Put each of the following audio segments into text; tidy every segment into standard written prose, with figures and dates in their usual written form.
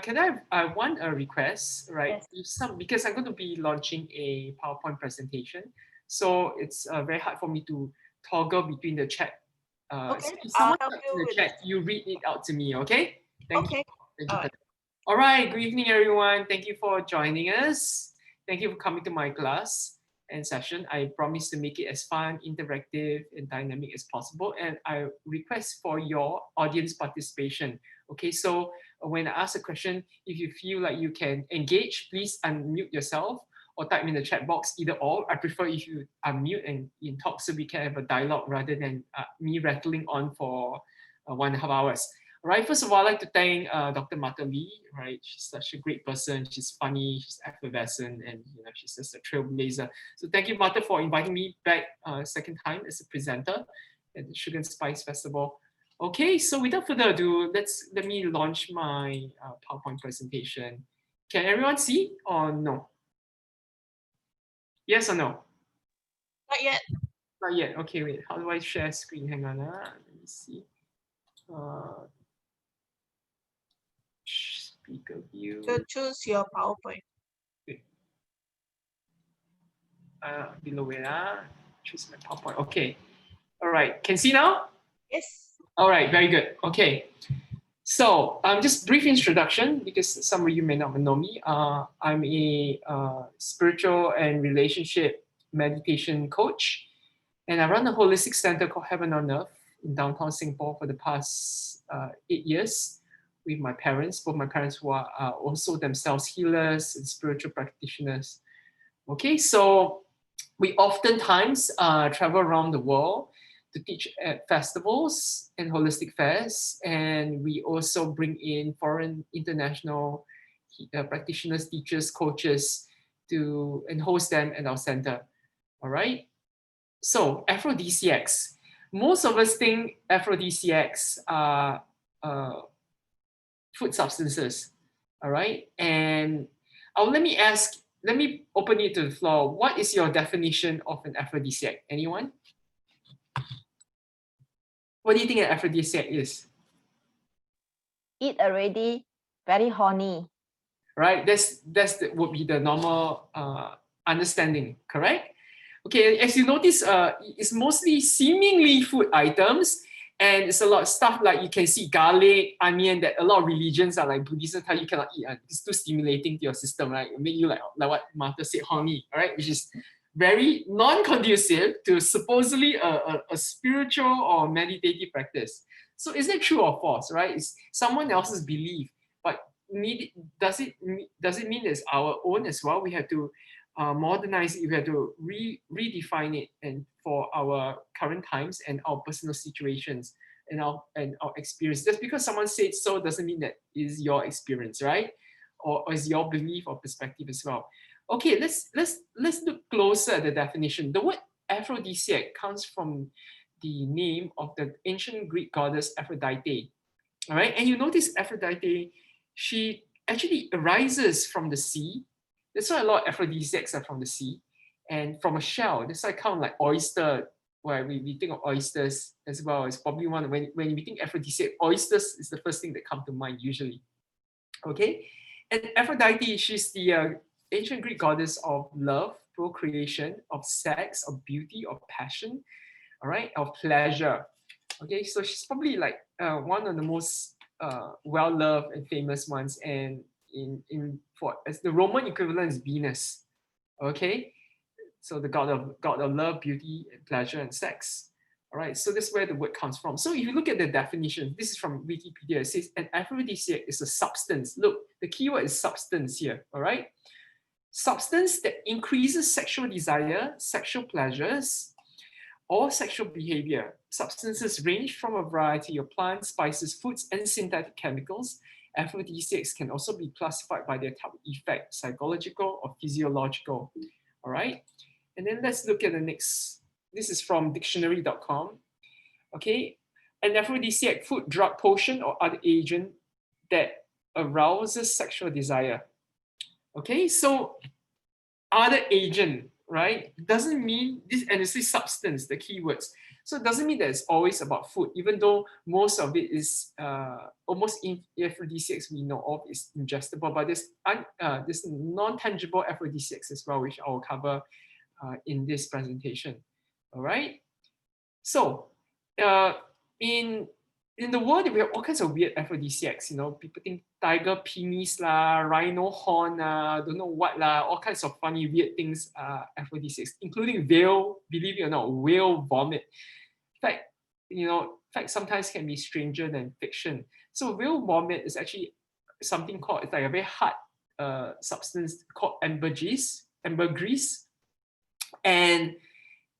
can I want a request, right? Yes. If because I'm going to be launching a PowerPoint presentation, so it's very hard for me to toggle between the chat. Okay. So if I'll someone help types in you the with chat, this. you read it out to me, okay? Thank you. Okay. Thank All you for right. that. All right. Good evening, everyone. Thank you for joining us. Thank you for coming to my class and session. I promise to make it as fun, interactive, and dynamic as possible. And I request for your audience participation. Okay, so when I ask a question, if you feel like you can engage, please unmute yourself or type in the chat box, either or. I prefer if you unmute and in talk so we can have a dialogue rather than me rattling on for 1.5 hours. All right, first of all, I'd like to thank Dr. Martha Lee, right? She's such a great person. She's funny, she's effervescent, and she's just a trailblazer. So thank you, Martha, for inviting me back second time as a presenter at the Sugar and Spice Festival. Okay, so without further ado, let me launch my PowerPoint presentation. Can everyone see or no? Yes or no? Not yet. Not yet. Okay, wait. How do I share screen? Hang on. Let me see. Speaker view. So choose your PowerPoint. Wait. Below it. Choose my PowerPoint. Okay. All right. Can see now? Yes. All right. Very good. Okay. So, just brief introduction because some of you may not know me. I'm a spiritual and relationship meditation coach, and I run a holistic center called Heaven on Earth in downtown Singapore for the past 8 years with my parents, both my parents who are also themselves healers and spiritual practitioners. Okay, so we oftentimes travel around the world to teach at festivals and holistic fairs, and we also bring in foreign international practitioners, teachers, coaches to and host them at our center. All right. So aphrodisiacs. Most of us think aphrodisiacs are food substances. All right, and let me open it to the floor. What is your definition of an aphrodisiac? Anyone? What do you think an aphrodisiac is? Eat already, very horny. Right, would be the normal understanding, correct? Okay, as you notice, it's mostly seemingly food items, and it's a lot of stuff like you can see garlic, onion, that a lot of religions are like Buddhism tell you cannot eat. It's too stimulating to your system, right? It make you like what Martha said, horny, right? Which is very non-conducive to supposedly a spiritual or meditative practice. So is it true or false, right? It's someone else's belief, but does it mean it's our own as well? We have to modernize it. We have to redefine it and for our current times and our personal situations and our experience. Just because someone said so doesn't mean that is your experience, right? Or is your belief or perspective as well. Okay, let's look closer at the definition. The word aphrodisiac comes from the name of the ancient Greek goddess Aphrodite. All right, and you notice Aphrodite, she actually arises from the sea. That's why a lot of aphrodisiacs are from the sea and from a shell. That's why kind of like oyster, where we think of oysters as well. It's probably one when we think aphrodisiac, oysters is the first thing that come to mind usually. Okay, and Aphrodite, she's the ancient Greek goddess of love, procreation, of sex, of beauty, of passion, all right, of pleasure. Okay, so she's probably like one of the most well-loved and famous ones, and for as the Roman equivalent is Venus. Okay, so the god of love, beauty, and pleasure, and sex. All right, so that's where the word comes from. So if you look at the definition, this is from Wikipedia. It says an aphrodisiac is a substance. Look, the keyword is substance here. All right, substance that increases sexual desire, sexual pleasures, or sexual behavior. Substances range from a variety of plants, spices, foods, and synthetic chemicals. Aphrodisiacs can also be classified by their type of effect, psychological or physiological. All right, and then let's look at the next. This is from dictionary.com. Okay, an aphrodisiac, food, drug, potion, or other agent that arouses sexual desire. Okay, so other agent, right, doesn't mean this, and it's this substance, the keywords. So it doesn't mean that it's always about food, even though most of it is almost aphrodisiacs we know of is ingestible, but there's non-tangible aphrodisiacs as well, which I'll cover in this presentation. All right. So in the world, we have all kinds of weird aphrodisiacs. You know, people think tiger penis lah, rhino horn don't know what lah, all kinds of funny weird things aphrodisiacs, including whale, believe it or not, whale vomit. In fact, sometimes can be stranger than fiction. So whale vomit is actually something called, it's like a very hard substance called ambergris, and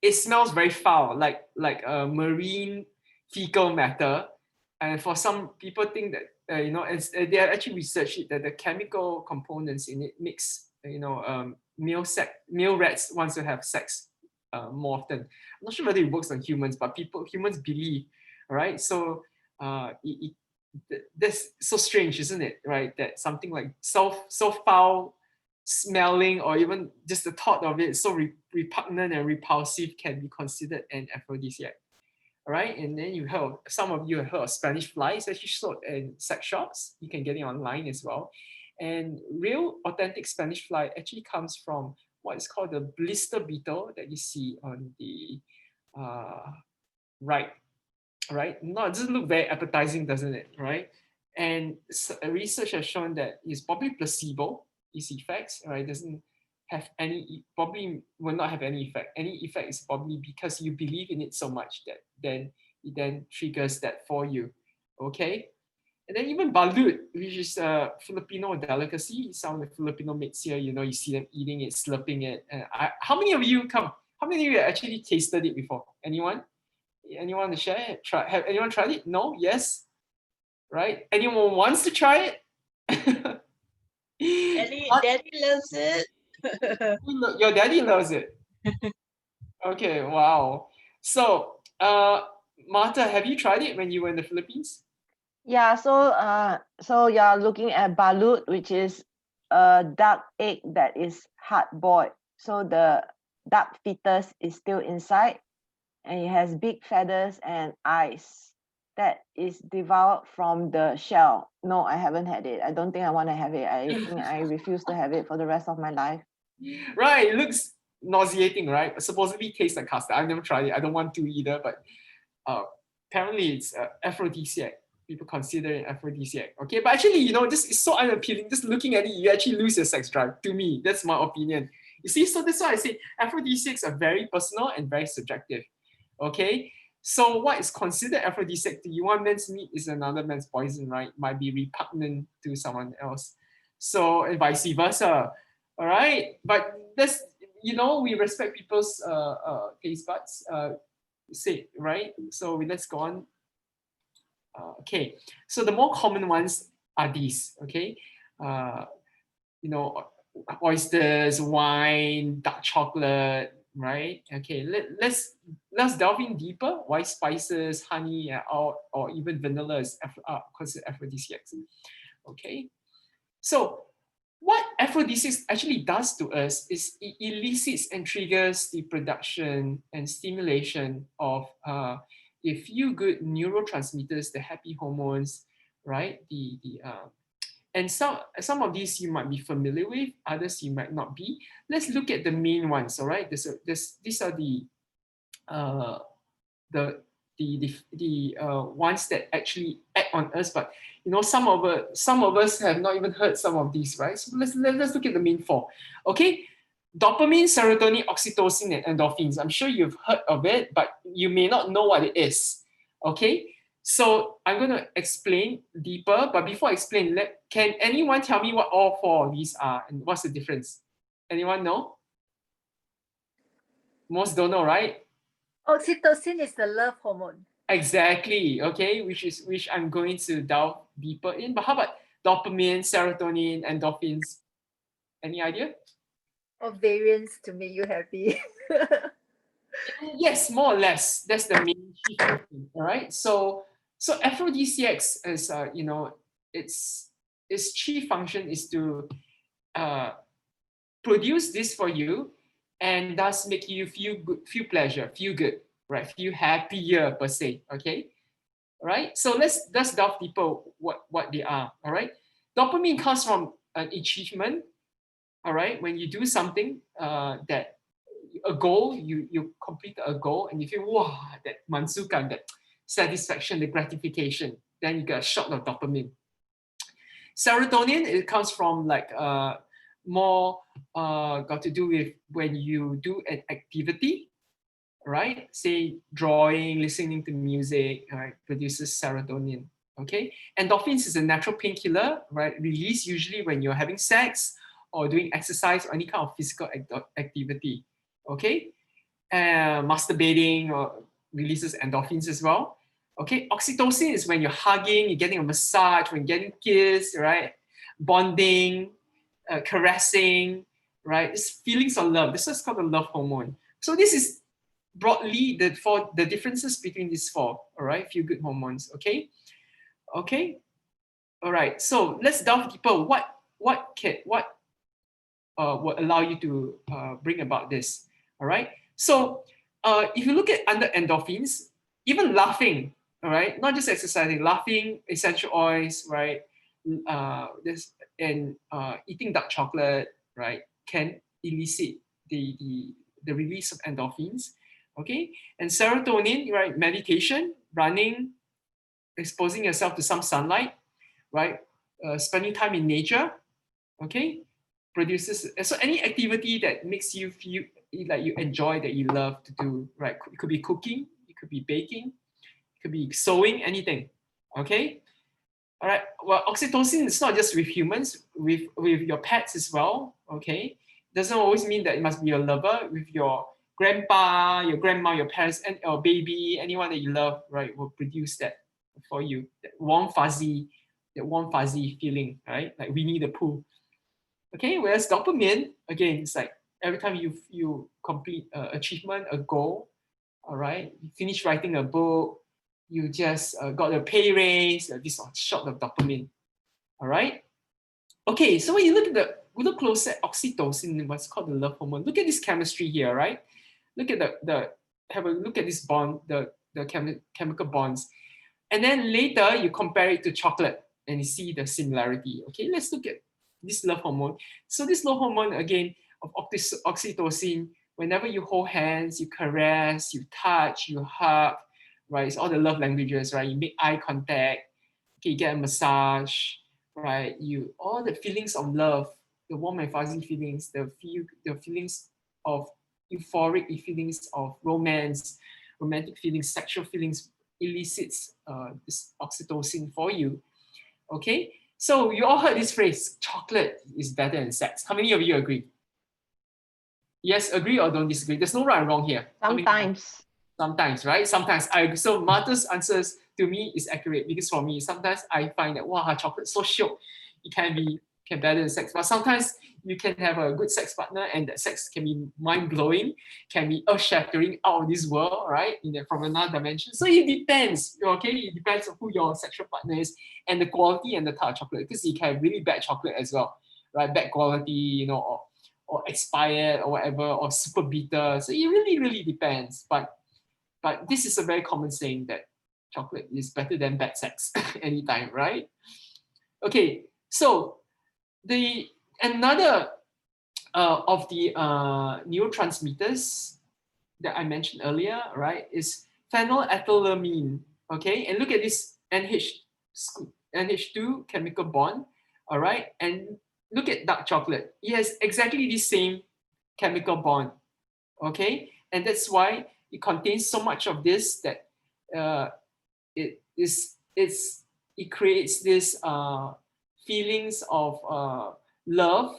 it smells very foul, like marine fecal matter. And for some people think that they are actually researched it, that the chemical components in it makes male rats wants to have sex more often. I'm not sure whether it works on humans, but humans believe, right? So that's so strange, isn't it? Right, that something like so foul smelling, or even just the thought of it so repugnant and repulsive, can be considered an aphrodisiac. All right, and then some of you have heard of Spanish fly. It's actually sold in sex shops. You can get it online as well. And real authentic Spanish fly actually comes from what is called the blister beetle that you see on the right. No, it doesn't look very appetizing, doesn't it? Right. And research has shown that it's probably placebo, its effects, right? It doesn't have probably will not have any effect. Any effect is probably because you believe in it so much that then it triggers that for you. Okay. And then even balut, which is a Filipino delicacy. Some of the Filipino mates here, you see them eating it, slurping it. How many of you actually tasted it before? Anyone to share? Have anyone tried it? No? Yes? Right? Anyone wants to try it? Daddy loves it. Your daddy loves it. Okay, wow. So, Martha, have you tried it when you were in the Philippines? Yeah, so you're looking at balut, which is a duck egg that is hard boiled. So the duck fetus is still inside, and it has big feathers and eyes that is devoured from the shell. No, I haven't had it. I don't think I want to have it. I think I refuse to have it for the rest of my life. Right, it looks nauseating, right? Supposedly tastes like custard. I've never tried it. I don't want to either, but apparently it's aphrodisiac. People consider it aphrodisiac. Okay, but actually, this is so unappealing. Just looking at it, you actually lose your sex drive. To me, that's my opinion. You see, so that's why I say aphrodisiacs are very personal and very subjective. Okay, so what is considered aphrodisiac to you? One man's meat is another man's poison, right? Might be repugnant to someone else. So, and vice versa. All right, but that's, we respect people's taste buds, right? So let's go on. Okay, so the more common ones are these. Okay, oysters, wine, dark chocolate, right? Okay, let's delve in deeper. Why spices, honey, or even vanilla is considered aphrodisiacs. Okay, so what aphrodisiacs actually does to us is it elicits and triggers the production and stimulation of a few good neurotransmitters, the happy hormones, right? And some of these you might be familiar with, others you might not be. Let's look at the main ones. All right, these are the ones that actually act on us, but some of us have not even heard some of these, right? So let's look at the main four. Okay, dopamine, serotonin, oxytocin, and endorphins. I'm sure you've heard of it, but you may not know what it is. Okay, so I'm going to explain deeper, but before I explain, can anyone tell me what all four of these are and what's the difference? Anyone know? Most don't know, right? Oxytocin is the love hormone. Exactly. Okay, which I'm going to delve deeper in. But how about dopamine, serotonin, endorphins? Any idea? Variants to make you happy. Yes, more or less. That's the main chief function. All right. So aphrodisiacs is its chief function is to produce this for you, and thus make you feel good, feel pleasure, feel good. right? Feel happier per se, okay? All right, so let's delve deeper what they are. All right, dopamine comes from an achievement. All right, when you do something that a goal, you complete a goal and you feel wow, that mansukan, that satisfaction, the gratification, then you get a shot of dopamine. Serotonin, it comes from like more got to do with when you do an activity, right? Say drawing, listening to music, right? Produces serotonin. Okay, endorphins is a natural painkiller, right? Released usually when you're having sex or doing exercise or any kind of physical activity. Okay, masturbating releases endorphins as well. Okay, oxytocin is when you're hugging, you're getting a massage, when you're getting kissed, right? Bonding, caressing, right? It's feelings of love. This is called the love hormone. So this is broadly the differences between these four. All right, feel good hormones. Okay, okay, all right. So let's delve deeper. What will allow you to bring about this? All right. So if you look at under endorphins, even laughing, all right, not just exercising, laughing, essential oils, right, this and eating dark chocolate, right, can elicit the release of endorphins. Okay, and serotonin, right, meditation, running, exposing yourself to some sunlight, right, spending time in nature, okay, produces, so any activity that makes you feel like you enjoy, that you love to do, right? It could be cooking, it could be baking, it could be sewing, anything. Okay, all right. Well, oxytocin is not just with humans, with your pets as well. Okay, doesn't always mean that it must be your lover. With your grandpa, your grandma, your parents, and your baby, anyone that you love, right, will produce that for you. That warm fuzzy feeling, right? Like Winnie the Pooh. Okay, whereas dopamine, again, it's like every time you complete achievement, a goal, all right, you finish writing a book, you just got a pay raise, this shot of dopamine, all right. Okay, so when you look closer at oxytocin, what's called the love hormone, look at this chemistry here, right? Look at have a look at this bond, the chemical bonds, and then later you compare it to chocolate and you see the similarity. Okay, let's look at this love hormone. So this love hormone, again, of oxytocin, whenever you hold hands, you caress, you touch, you hug, right? It's all the love languages, right? You make eye contact, okay, you get a massage, right? All the feelings of love, the warm and fuzzy feelings, the feelings of euphoric feelings of romance, romantic feelings, sexual feelings, elicits this oxytocin for you. Okay, so you all heard this phrase, chocolate is better than sex. How many of you agree? Yes, agree or don't disagree? There's no right and wrong here. Sometimes, right? Sometimes I agree. So Martha's answers to me is accurate, because for me, sometimes I find that wow, chocolate so shiok. It can better than sex. But sometimes you can have a good sex partner and that sex can be mind-blowing, can be earth-shattering, out of this world, right? From another dimension. So it depends, okay? It depends on who your sexual partner is and the quality and the type of chocolate, because you can have really bad chocolate as well, right? Bad quality, or expired or whatever, or super bitter. So it really, really depends. But this is a very common saying that chocolate is better than bad sex anytime, right? Okay, so another of the neurotransmitters that I mentioned earlier, right, is phenylethylamine. Okay, and look at this NH2 chemical bond, all right, and look at dark chocolate. It has exactly the same chemical bond, okay, and that's why it contains so much of this that it creates this feelings of love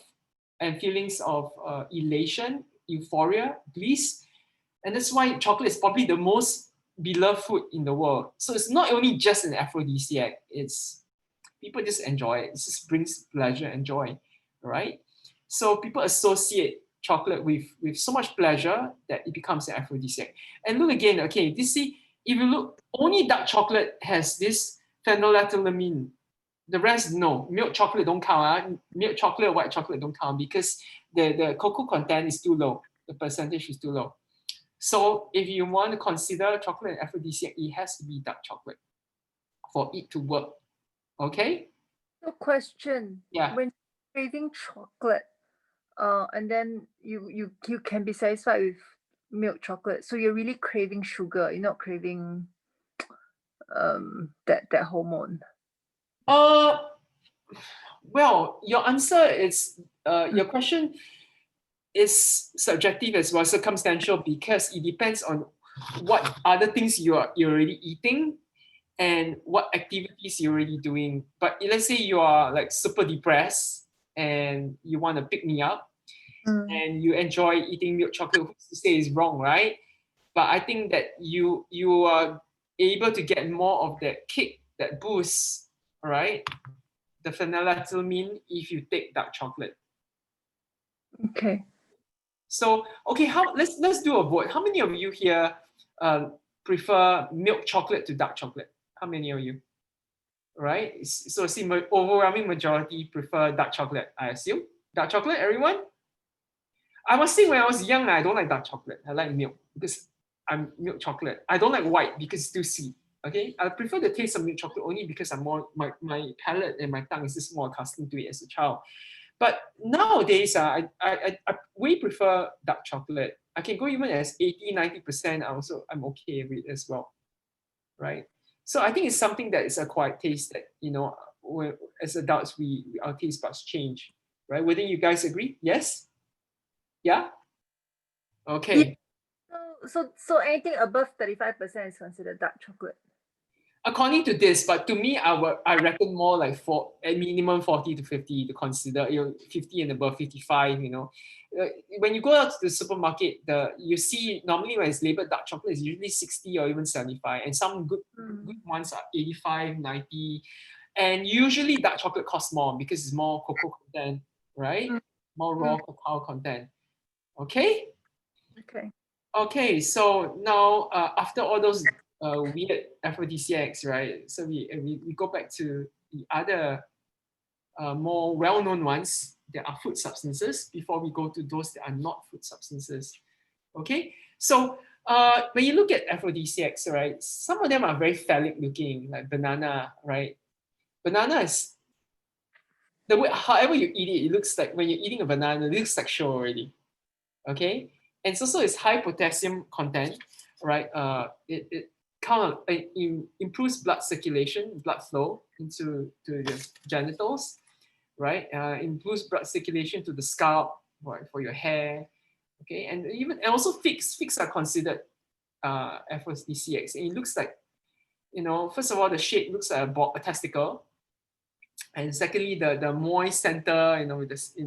and feelings of elation, euphoria, bliss, and that's why chocolate is probably the most beloved food in the world. So it's not only just an aphrodisiac; it's people just enjoy it. It just brings pleasure and joy, right? So people associate chocolate with so much pleasure that it becomes an aphrodisiac. And look again, okay, if you look, only dark chocolate has this phenylethylamine. The rest, no. Milk chocolate don't count. Milk chocolate, white chocolate don't count, because the cocoa content is too low. The percentage is too low. So if you want to consider chocolate an aphrodisiac, it has to be dark chocolate for it to work. Okay? So question, Yeah. when craving chocolate, and then you can be satisfied with milk chocolate. So you're really craving sugar, you're not craving that hormone. Well, your answer is your question is subjective as well, circumstantial, because it depends on what other things you're already eating and what activities you're already doing. But let's say you are like super depressed and you want to pick me up and you enjoy eating milk chocolate, who's to say is wrong, right? But I think that you are able to get more of that kick, that boost, right? The phenylethylamine if you take dark chocolate. Okay. So okay, let's do a vote. How many of you here prefer milk chocolate to dark chocolate? How many of you? Right? So see, overwhelming majority prefer dark chocolate. I assume dark chocolate. Everyone. I must say, when I was young, I don't like dark chocolate. I like milk because I'm milk chocolate. I don't like white because it's too sweet. Okay, I prefer the taste of milk chocolate only because I'm more my palate and my tongue is just more accustomed to it as a child. But nowadays, I way prefer dark chocolate. I can go even as 80-90%. I'm okay with it as well, right? So I think it's something that is acquired taste that as adults our taste buds change, right? Wouldn't you guys agree? Yes. Yeah. Okay. So anything above 35% is considered dark chocolate. According to this, but to me, I reckon more like at minimum 40 to 50 to consider. 50 and above, 55. When you go out to the supermarket, you see normally when it's labeled dark chocolate, it's usually 60 or even 75, and some good ones are 85, 90, and usually dark chocolate costs more because it's more cocoa content, right? More raw cacao content. Okay. Okay. Okay, so now after all those weird aphrodisiacs, right? So we go back to the other more well-known ones that are food substances before we go to those that are not food substances. Okay, so when you look at aphrodisiacs, right, some of them are very phallic looking, like banana, right? Banana is the way, however you eat it, it looks like when you're eating a banana, it looks sexual already. Okay, and it's high potassium content, right? It kind of improves blood circulation, blood flow to the genitals, right? Improves blood circulation to the scalp, right, for your hair. Okay, and also figs are considered aphrodisiacs. And it looks like, first of all, the shape looks like a testicle, and secondly, the moist center, with this,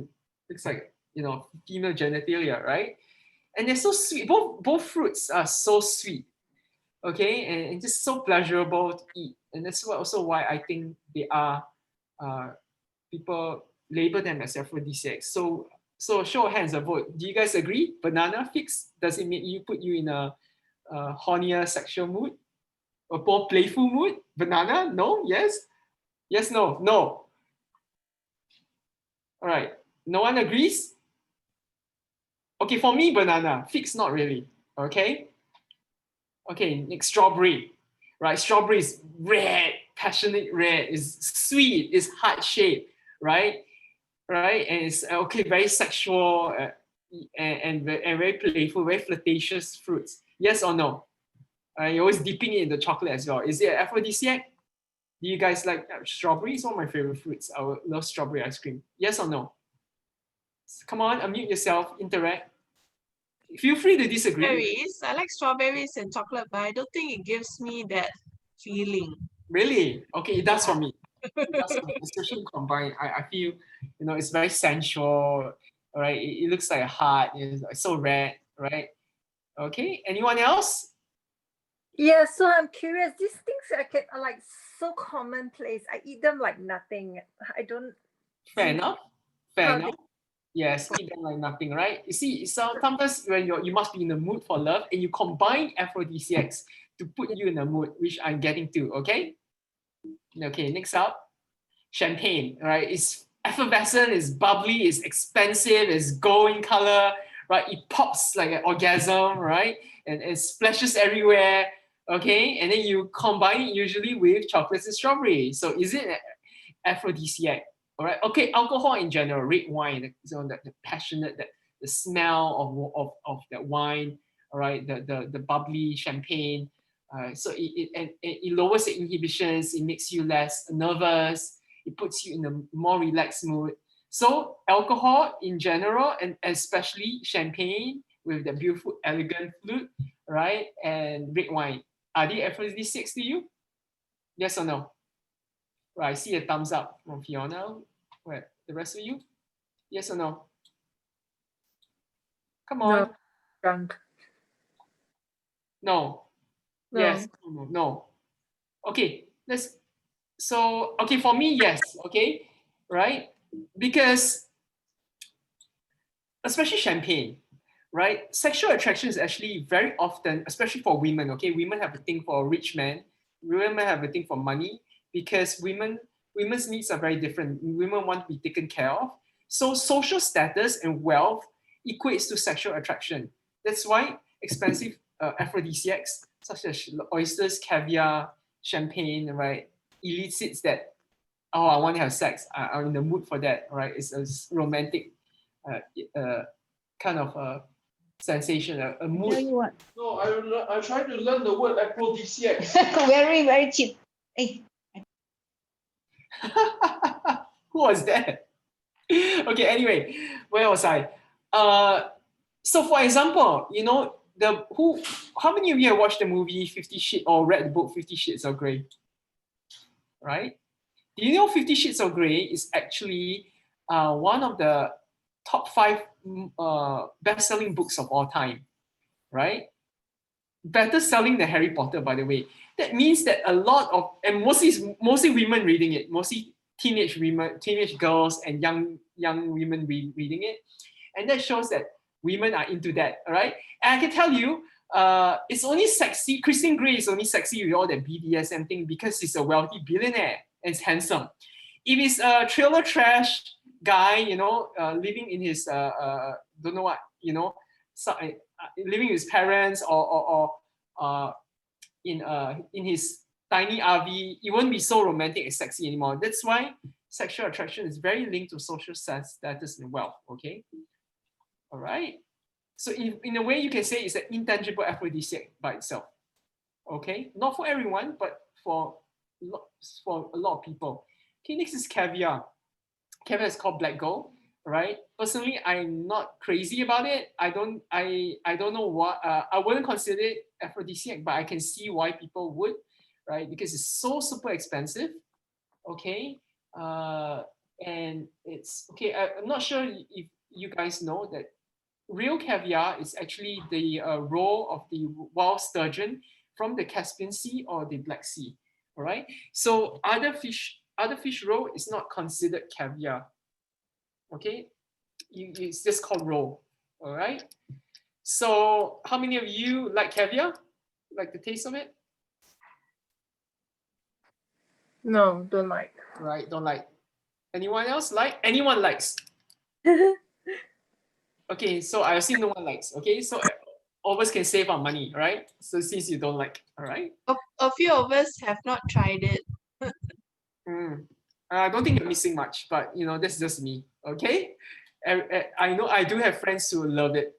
looks like female genitalia, right? And they're so sweet. Both fruits are so sweet, okay, and just so pleasurable to eat. And that's also why I think they are people label them as aphrodisiacs. So show of hands, a vote. Do you guys agree? Banana figs, does it put you in a hornier sexual mood, a more playful mood? Banana, no, yes, yes, no, no. All right, no one agrees. Okay, for me, banana. Figs, not really. Okay. Okay, next, strawberry. Right, strawberry is red, passionate red. Is sweet. Is heart shaped. Right, right, and it's okay, very sexual and very playful, very flirtatious fruits. Yes or no? You're always dipping it in the chocolate as well. Is it an aphrodisiac? Do you guys like strawberry? It's one of my favorite fruits. I would love strawberry ice cream. Yes or no? Come on, unmute yourself, interact. Feel free to disagree. Strawberries. I like strawberries and chocolate, but I don't think it gives me that feeling. Really? Okay, it does for me. It does for me. Especially combined. I feel, it's very sensual. All right, it looks like a heart. It's so red, right? Okay. Anyone else? Yeah, so I'm curious. These things are like so commonplace. I eat them like nothing. I don't. Fair enough. Fair How enough. Yes, eat them like nothing, right? You see, sometimes when you must be in the mood for love, and you combine aphrodisiacs to put you in the mood, which I'm getting to. Okay. Okay. Next up, champagne. Right? It's effervescent. It's bubbly. It's expensive. It's gold in color. right? It pops like an orgasm, right? And it splashes everywhere, okay? And then you combine it usually with chocolates and strawberry. So is it an aphrodisiac? All right. Okay. Alcohol in general, red wine, so the passionate, the smell of that wine. All right. The bubbly champagne. So it lowers the inhibitions. It makes you less nervous. It puts you in a more relaxed mood. So alcohol in general, and especially champagne with the beautiful, elegant flute, right? And red wine. Are they aphrodisiacs to you? Yes or no? Right, I see a thumbs up from Fiona. Where the rest of you? Yes or no? Come on. No. Drunk. No. No. Yes. No. Okay. Okay, for me, yes. Okay. Right? Because especially champagne, right? Sexual attraction is actually very often, especially for women, okay? Women have a thing for a rich man. Women have a thing for money because women's needs are very different. Women want to be taken care of. So social status and wealth equates to sexual attraction. That's why expensive aphrodisiacs such as oysters, caviar, champagne, right, elicits that, oh, I want to have sex. I'm in the mood for that, right? It's a romantic kind of a sensation, a Tell mood. you what. No, I try to learn the word aphrodisiac. Very, very cheap. Hey, Who was that? Okay, anyway, where was I? So for example, you know, how many of you have watched the movie 50 Shades or read the book 50 Shades of Grey? Right? Do you know 50 Shades of Grey is actually one of the top 5 best-selling books of all time, right? Better selling than Harry Potter, by the way. That means that a lot of, and mostly women reading it, mostly teenage women, teenage girls and young women reading it. And that shows that women are into that, all right? And I can tell you, it's only sexy, Christian Grey is only sexy with all that BDSM thing because he's a wealthy billionaire and it's handsome. If it's a trailer trash guy, you know, living in his, don't know what, you know, living with his parents or in his tiny RV, it won't be so romantic and sexy anymore. That's why sexual attraction is very linked to social status and wealth, okay? All right. So in a way, you can say it's an intangible aphrodisiac by itself, okay? Not for everyone, but for a lot of people. Okay, next is caviar. Caviar is called black gold, right? Personally, I'm not crazy about it. I don't know what, I wouldn't consider it aphrodisiac, but I can see why people would, right? Because it's so super expensive, okay? And it's, okay, I'm not sure if you guys know that real caviar is actually the roe of the wild sturgeon from the Caspian Sea or the Black Sea, all right? So other fish roe is not considered caviar, okay? It's just called roe, all right? So how many of you like caviar? Like the taste of it? No, don't like. Right, don't like. Anyone else like? Anyone likes? Okay, so I assume no one likes. Okay, so all of us can save our money, right? So since you don't like, all right? A few of us have not tried it. I don't think you're missing much, but you know, that's just me. Okay, I know I do have friends who love it.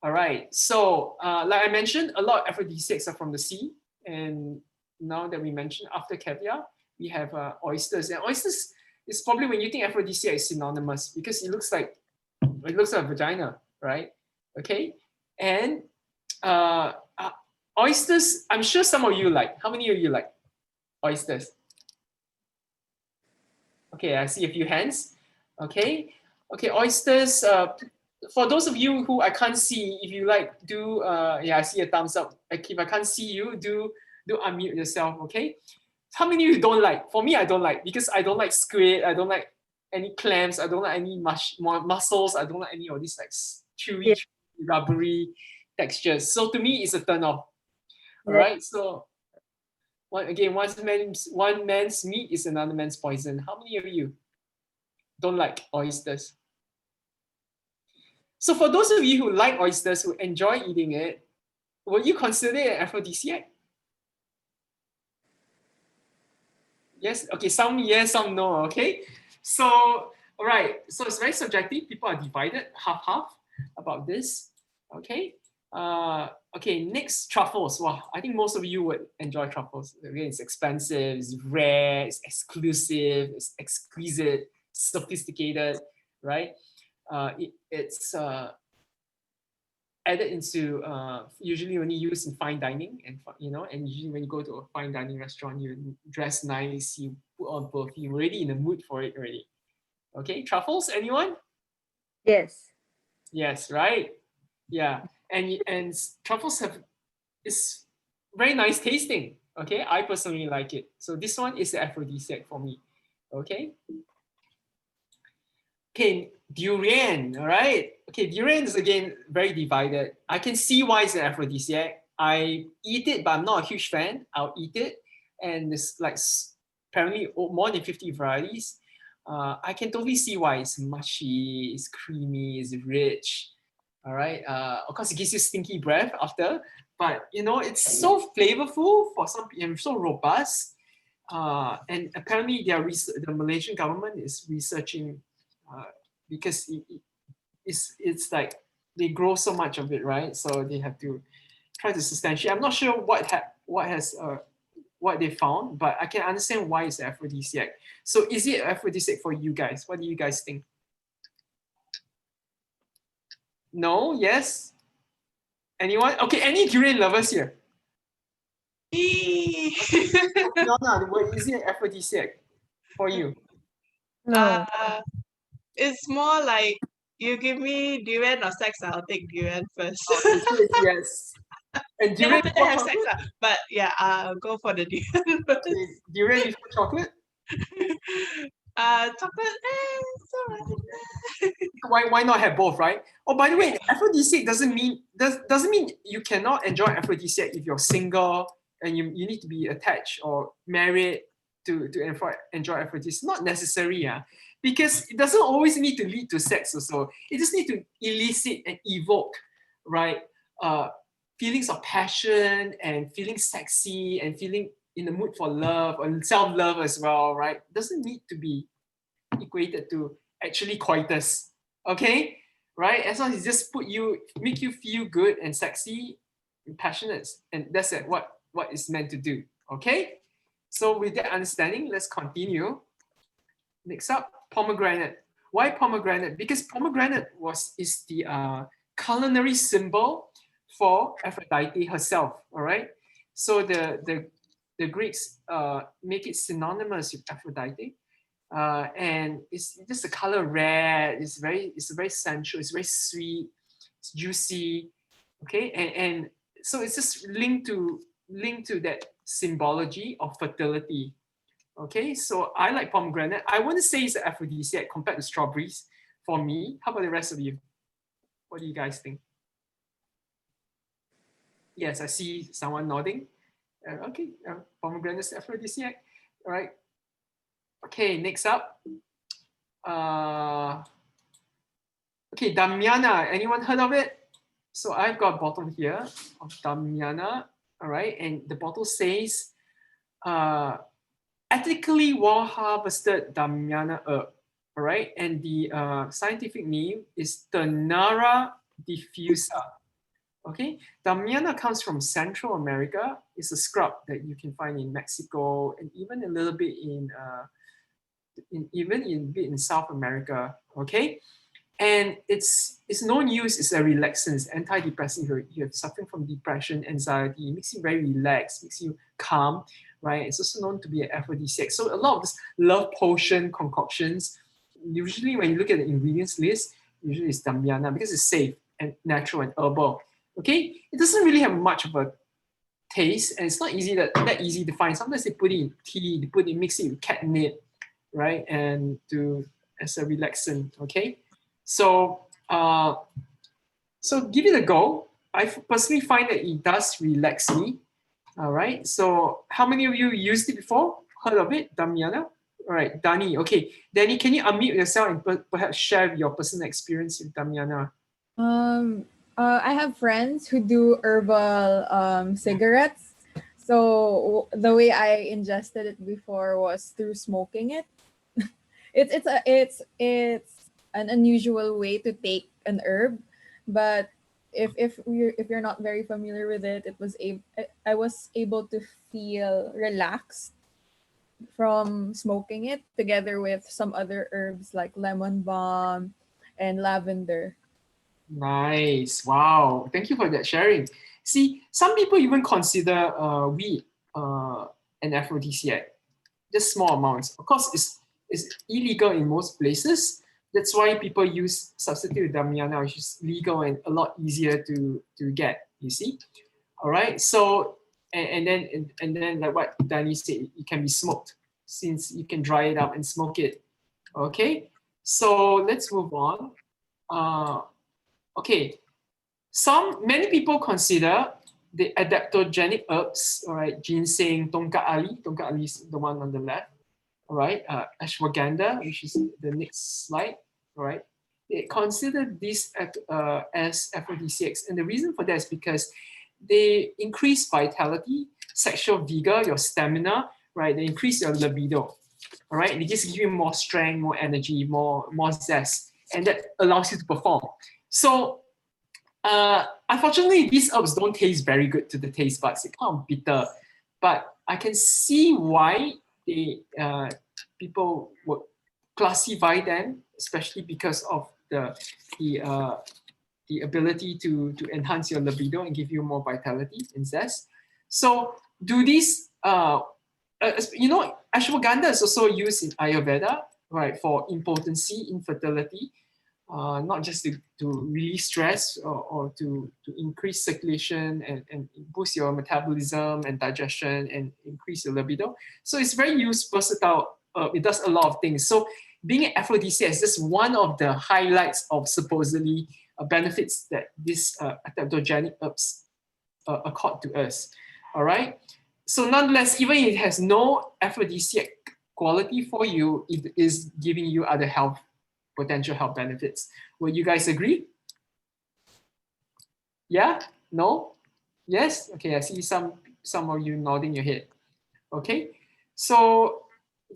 All right, so like I mentioned, a lot of aphrodisiacs are from the sea, and now that we mentioned after caviar, we have oysters, and oysters is probably when you think aphrodisiac is synonymous because it looks like a vagina, right? Okay, and oysters, I'm sure some of you like. How many of you like oysters? Okay, I see a few hands. Okay, oysters. For those of you who I can't see, if you like, do yeah, I see a thumbs up. Like if I can't see you, do unmute yourself. Okay. How many of you don't like? For me, I don't like because I don't like squid. I don't like any clams. I don't like any mussels. I don't like any of these like chewy, rubbery textures. So to me, it's a turn off. All right. So one man's meat is another man's poison. How many of you don't like oysters? So for those of you who like oysters, who enjoy eating it, would you consider it an aphrodisiac? Yes. Okay. Some yes, some no. Okay. So all right. So it's very subjective. People are divided half about this. Okay. Okay. Next, truffles. Wow. I think most of you would enjoy truffles. Again, it's expensive. It's rare. It's exclusive. It's exquisite. Sophisticated. Right. It's added into usually only used in fine dining, and and usually when you go to a fine dining restaurant, you dress nice, you put on perfume, you're already in the mood for it already. Okay, truffles, anyone? Yes. Yes, right? Yeah, and truffles is very nice tasting. Okay, I personally like it. So this one is the aphrodisiac for me. Okay. Okay, durian, all right? Okay, durian is again very divided. I can see why it's an aphrodisiac. I eat it, but I'm not a huge fan. I'll eat it, and there's like apparently more than 50 varieties. I can totally see why it's mushy, it's creamy, it's rich. All right. Of course, it gives you stinky breath after, but it's so flavorful for some people, and so robust. And apparently, the Malaysian government is researching because it's like they grow so much of it, right? So they have to try to substantiate. I'm not sure what they found, but I can understand why it's aphrodisiac. So is it aphrodisiac for you guys? What do you guys think? No? Yes? Anyone? Okay, any durian lovers here? No, is it aphrodisiac for you? No. It's more like you give me durian or sex, I'll take durian first. Okay, so it's yes. And Then durian after that before have sex, chocolate? but yeah, I'll go for the durian first. Okay, durian before chocolate? Chocolate, it's alright. Why not have both, right? Oh, by the way, aphrodisiac doesn't mean you cannot enjoy aphrodisiac if you're single and you need to be attached or married to enjoy aphrodisiac. Not necessary, yeah. Because it doesn't always need to lead to sex also. It just need to elicit and evoke, right? Feelings of passion and feeling sexy and feeling in the mood for love and self-love as well, right? Doesn't need to be equated to actually coitus. Okay, right? As long as it just make you feel good and sexy and passionate, and that's it, what it's meant to do. Okay, so with that understanding, let's continue. Next up, pomegranate. Why pomegranate? Because pomegranate is the culinary symbol for Aphrodite herself. All right, so the Greeks make it synonymous with Aphrodite. And it's just the color red. It's very sensual. It's very sweet. It's juicy. Okay, and so it's just linked to that symbology of fertility. Okay, so I like pomegranate. I wouldn't say it's an aphrodisiac compared to strawberries for me. How about the rest of you? What do you guys think? Yes, I see someone nodding. Okay, pomegranate is aphrodisiac. All right. Okay, next up. Okay, Damiana. Anyone heard of it? So I've got a bottle here of Damiana. All right, and the bottle says, ethically well harvested Damiana herb. All right, and the scientific name is Ternara diffusa. Okay, Damiana comes from Central America. It's a scrub that you can find in Mexico and even a little bit in South America. Okay, and its known use is a relaxant, it's antidepressant. You're suffering from depression, anxiety, it makes you very relaxed, makes you calm, right? It's also known to be an aphrodisiac. So a lot of this love potion concoctions, usually when you look at the ingredients list, usually it's Damiana because it's safe and natural and herbal. Okay, it doesn't really have much of a taste, and it's not that easy to find. Sometimes they put it in tea, mix it with catnip, right, and as a relaxant. Okay, so so give it a go. I personally find that it does relax me. All right, so how many of you used it before? Heard of it, Damiana? All right, Danny. Okay, Danny, can you unmute yourself and perhaps share your personal experience with Damiana? I have friends who do herbal cigarettes. So the way I ingested it before was through smoking it. It's an unusual way to take an herb, but if you're not very familiar with it, I was able to feel relaxed from smoking it together with some other herbs like lemon balm and lavender. Nice. Wow. Thank you for that sharing. See, some people even consider weed an aphrodisiac, just small amounts. Of course, it's illegal in most places. That's why people use substitute Damiana, which is legal and a lot easier to get. You see, all right. So and then like what Danny said, it can be smoked since you can dry it up and smoke it. Okay. So let's move on. Okay, many people consider the adaptogenic herbs, all right, ginseng, tonka ali is the one on the left, all right, ashwagandha, which is the next slide, all right. They consider these as aphrodisiacs, and the reason for that is because they increase vitality, sexual vigor, your stamina, right? They increase your libido, all right. They just give you more strength, more energy, more zest, and that allows you to perform. So, unfortunately, these herbs don't taste very good to the taste buds. They're kind of bitter, but I can see why people would classify them, especially because of the ability to enhance your libido and give you more vitality and zest. So, do these ashwagandha is also used in Ayurveda, right, for impotency, infertility. Not just to release stress or to increase circulation and boost your metabolism and digestion and increase your libido. So it's very versatile. It does a lot of things. So being an aphrodisiac is just one of the highlights of supposedly benefits that these adaptogenic herbs accord to us. All right. So nonetheless, even if it has no aphrodisiac quality for you, it is giving you other potential health benefits. Will you guys agree? Yeah? No? Yes? Okay, I see some of you nodding your head. Okay, so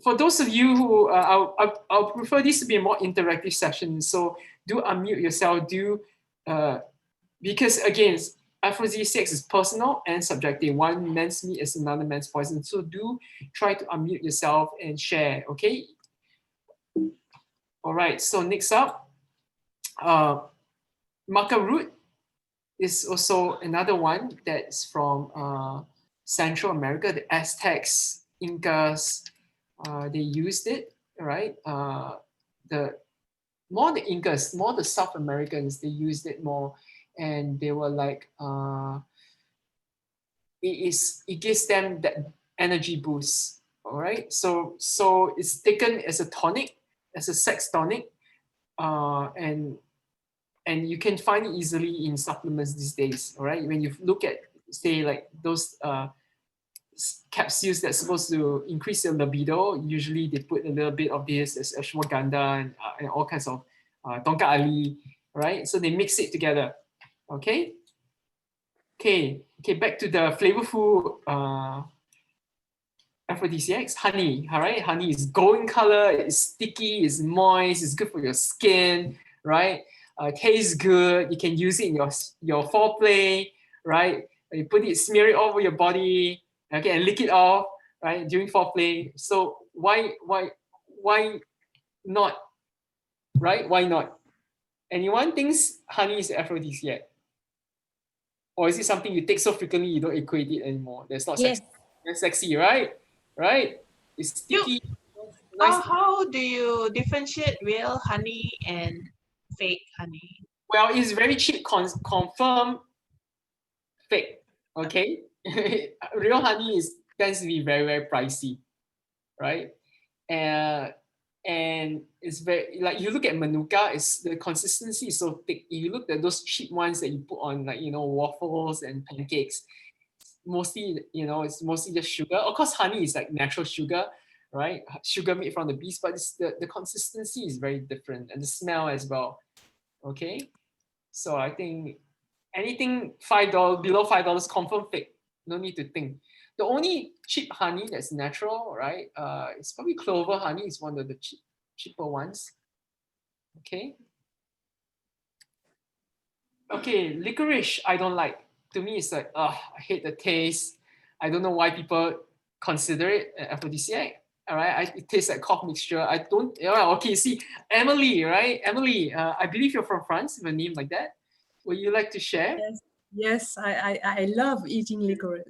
for those of you who, I'll prefer this to be a more interactive session, so do unmute yourself, because again, aphrodisiacs is personal and subjective. One man's meat is another man's poison, so do try to unmute yourself and share, okay? All right, so next up, maca root is also another one that's from Central America. The Aztecs, Incas, they used it, right? The Incas, more the South Americans, they used it more, and they were like, it gives them that energy boost, all right? So it's taken as a tonic, as a sex tonic, and you can find it easily in supplements these days, all right? When you look at, say, like those capsules that's supposed to increase your libido, usually they put a little bit of this as ashwagandha and all kinds of tonka ali, right? So they mix it together, okay? Okay, back to the flavorful aphrodisiacs. Honey, all right? Honey is golden color, it's sticky, it's moist, it's good for your skin, right? Tastes good. You can use it in your foreplay, right? You smear it all over your body, okay, and lick it off, right, during foreplay. So why not, right? Why not? Anyone thinks honey is aphrodisiac? Or is it something you take so frequently you don't equate it anymore? That's not Yes. sexy. That's sexy, right? Right? It's sticky. Nice. How do you differentiate real honey and fake honey? Well, it's very cheap. Confirm fake. Okay, real honey tends to be very, very pricey, right? And it's very, like, you look at Manuka, the consistency is so thick. If you look at those cheap ones that you put on, like, waffles and pancakes, mostly, it's mostly just sugar. Of course, honey is like natural sugar, right? Sugar made from the bees, but the consistency is very different, and the smell as well. Okay. So I think anything $5 below $5 confirm fake. No need to think. The only cheap honey that's natural, right? It's probably clover honey. Is one of the cheaper ones. Okay. Okay, licorice I don't like. To me, it's like, I hate the taste. I don't know why people consider it an aphrodisiac. All right, it tastes like cough mixture. I don't. All right, okay, see, Emily, right? Emily, I believe you're from France with a name like that. Would you like to share? Yes, yes, I love eating licorice.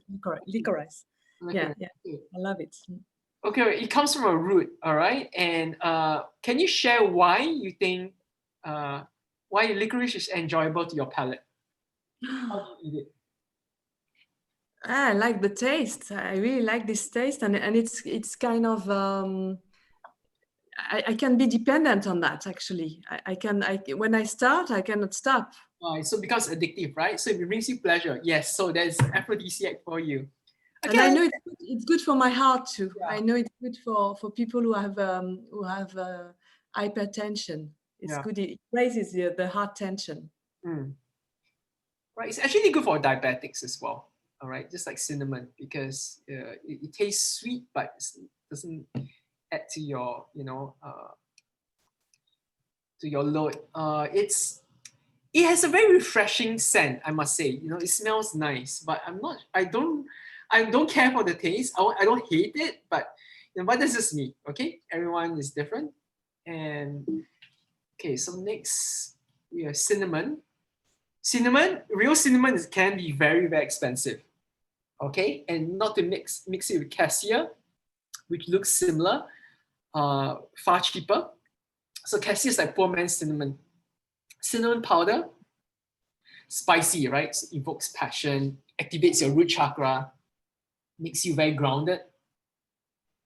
Yeah, yeah, I love it. Okay, it comes from a root, all right? And can you share why you think why licorice is enjoyable to your palate? How do you eat it? I like the taste. I really like this taste, and it's kind of I can be dependent on that actually. When I start, I cannot stop. So it becomes addictive, right? So it brings you pleasure. Yes, so there's aphrodisiac for you. And I know it's good for my heart too. Yeah. I know it's good for people who have hypertension. It's Yeah. good. It raises the heart tension. Right, it's actually good for diabetics as well. All right, just like cinnamon, because it tastes sweet, but it doesn't add to your, to your load. It has a very refreshing scent, I must say. It smells nice, but I don't care for the taste. I don't hate it, but but this is me. Okay, everyone is different. And okay, so next we have cinnamon. Real cinnamon can be very, very expensive. Okay, and not to mix it with cassia, which looks similar, far cheaper. So cassia is like poor man's cinnamon. Cinnamon powder, spicy, right? So evokes passion, activates your root chakra, makes you very grounded.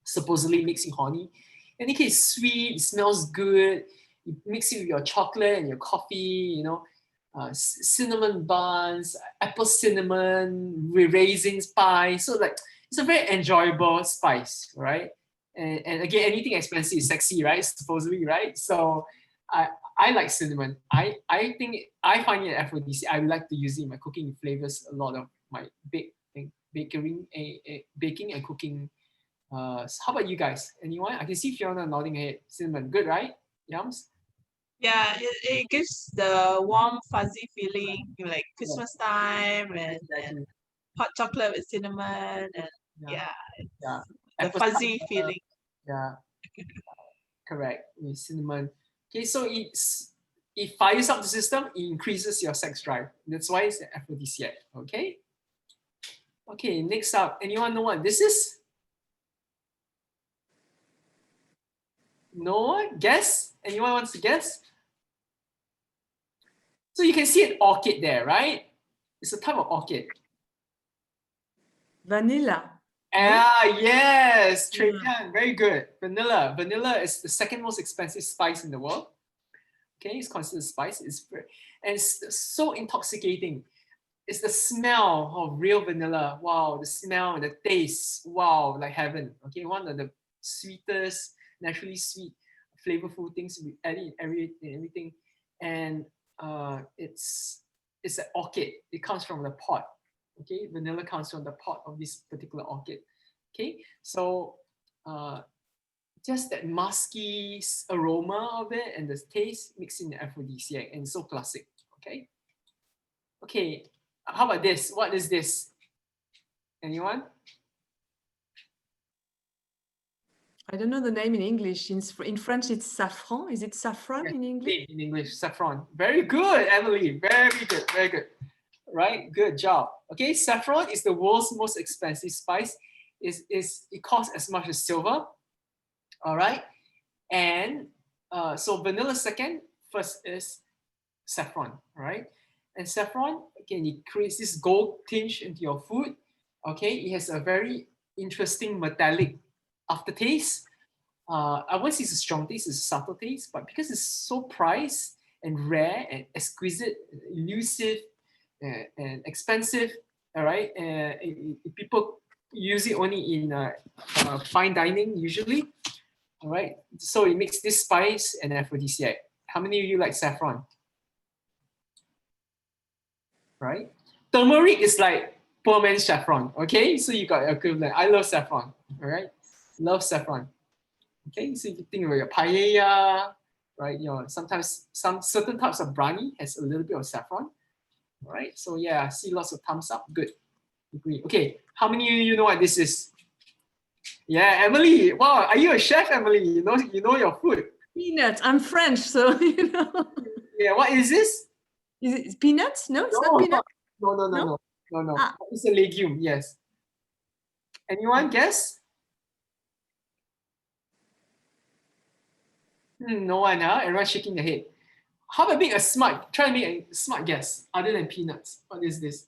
Supposedly makes you horny. And it is sweet, it smells good. You mix it with your chocolate and your coffee, cinnamon buns, apple cinnamon, raisin spice. So like it's a very enjoyable spice, right? And again, anything expensive is sexy, right? Supposedly, right? So I like cinnamon. I think I find it an aphrodisiac. I like to use it in my cooking. It flavors a lot of my baking and cooking. So how about you guys? Anyone? I can see Fiona nodding her head. Cinnamon, good, right? Yums. Yeah, it gives the warm fuzzy feeling like Christmas time and hot chocolate with cinnamon and Yeah. the fuzzy feeling. Yeah, correct. With cinnamon. Okay, so it fires up the system, it increases your sex drive. That's why it's an aphrodisiac. Okay. Okay, next up. Anyone know what this is? No one? Guess? Anyone wants to guess? So you can see an orchid there, right? It's a type of orchid. Vanilla. Yes, Strait Times, very good. Vanilla. Vanilla is the second most expensive spice in the world. Okay, it's considered spice. It's so intoxicating. It's the smell of real vanilla. Wow, the smell and the taste. Wow, like heaven. Okay, one of the sweetest, naturally sweet, flavorful things we add in everything. And it's an orchid. It comes from the pot. Okay, vanilla comes from the pot of this particular orchid. Okay, so just that musky aroma of it and the taste makes it an aphrodisiac, and so classic. Okay. Okay, how about this? What is this? Anyone? I don't know the name in English. In French, it's saffron. Is it saffron in English? In English, saffron. Very good, Emily. Very good. Very good. Right. Good job. Okay, saffron is the world's most expensive spice. It costs as much as silver. All right. And so vanilla second, first is saffron. All right. And saffron, again, it creates this gold tinge into your food. Okay. It has a very interesting metallic aftertaste. I won't say it's a strong taste, it's a subtle taste, but because it's so prized and rare and exquisite, elusive and expensive, all right, people use it only in fine dining usually, all right. So it makes this spice an aphrodisiac. How many of you like saffron? right? Turmeric is like poor man's saffron, okay? So you got equivalent. I love saffron, all right? Love saffron, okay? So you think about your paella, right? You know, sometimes some certain types of brownie has a little bit of saffron, all right? So yeah, I see lots of thumbs up, good. Agree. Okay, how many of you know what this is? Yeah, Emily. Wow, are you a chef, Emily? You know your food. Peanuts. I'm French, so you know. Yeah, what is this? Is it peanuts? No, it's No, not peanuts. no. Ah. It's a legume, yes. Anyone guess? No one, huh? Everyone's shaking their head. How about try to make a smart guess other than peanuts? What is this?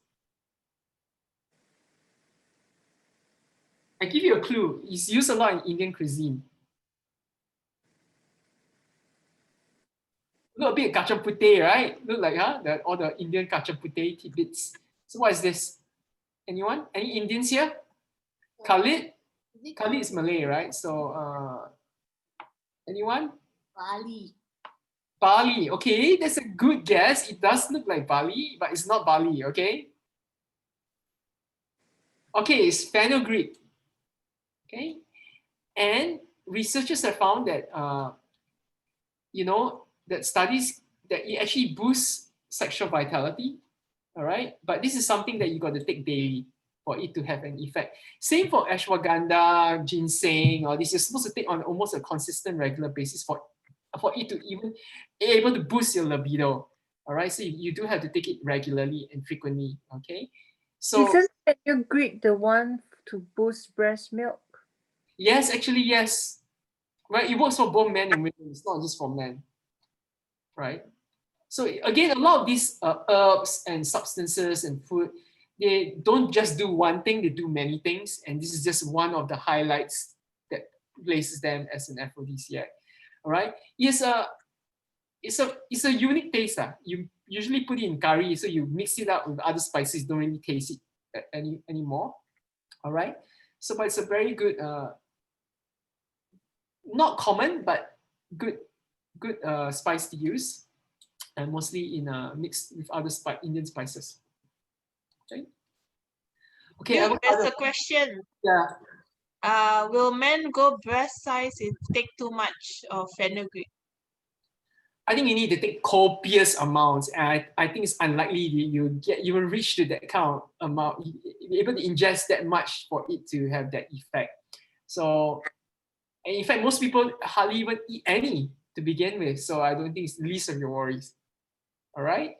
I give you a clue. It's used a lot in Indian cuisine. Look a bit kacang puteh, right? Look like all the Indian kacang puteh tidbits. So what is this? Anyone? Any Indians here? Khalid? Khalid is Malay, right? So anyone? Barley. Okay, that's a good guess. It does look like barley, but it's not barley, okay? Okay, it's fenugreek. Okay, and researchers have found that that studies that it actually boosts sexual vitality. All right, but this is something that you got to take daily for it to have an effect. Same for ashwagandha, ginseng, or this you're supposed to take on almost a consistent, regular basis for it to even able to boost your libido. All right, so you do have to take it regularly and frequently. Okay, so Isn't fenugreek the one to boost breast milk? yes, actually yes. Right, it works for both men and women. It's not just for men. Right. So again, a lot of these herbs and substances and food, they don't just do one thing; they do many things, and this is just one of the highlights that places them as an aphrodisiac. All right, it's a unique taste. You usually put it in curry, so you mix it up with other spices. Don't really taste it anymore. All right, so but it's a very good, not common, but good spice to use, and mostly in mixed with other Indian spices. Okay. Okay. There's a question. Yeah. Will men go breast size if take too much of fenugreek? I think you need to take copious amounts, and I think it's unlikely you will reach to that kind of amount, be able to ingest that much for it to have that effect. So, and in fact, most people hardly even eat any to begin with. So I don't think it's the least of your worries. All right.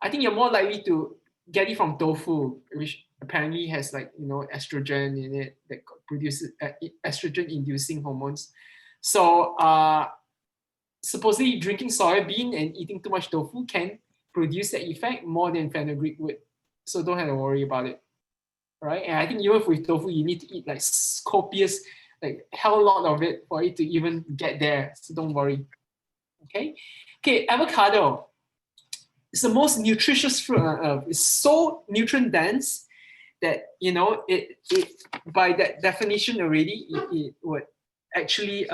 I think you're more likely to get it from tofu, which apparently has estrogen in it that produces estrogen-inducing hormones. So supposedly drinking soybean and eating too much tofu can produce that effect more than fenugreek would. So don't have to worry about it. Right? And I think even with tofu, you need to eat like copious, like hell lot of it for it to even get there. So don't worry. Okay, avocado. It's the most nutritious fruit on earth. It's so nutrient dense that it by that definition already it would actually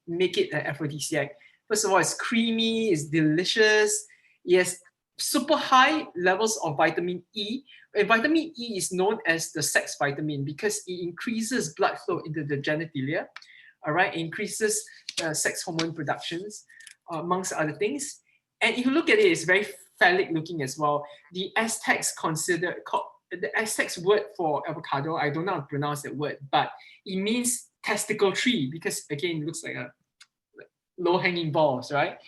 make it an aphrodisiac. First of all, it's creamy, it's delicious, it has super high levels of vitamin E. And vitamin E is known as the sex vitamin because it increases blood flow into the genitalia. All right, it increases sex hormone productions, amongst other things. And if you look at it, it's very phallic looking as well. The Aztecs word for avocado, I don't know how to pronounce that word, but it means testicle tree because again, it looks like a low-hanging balls, right?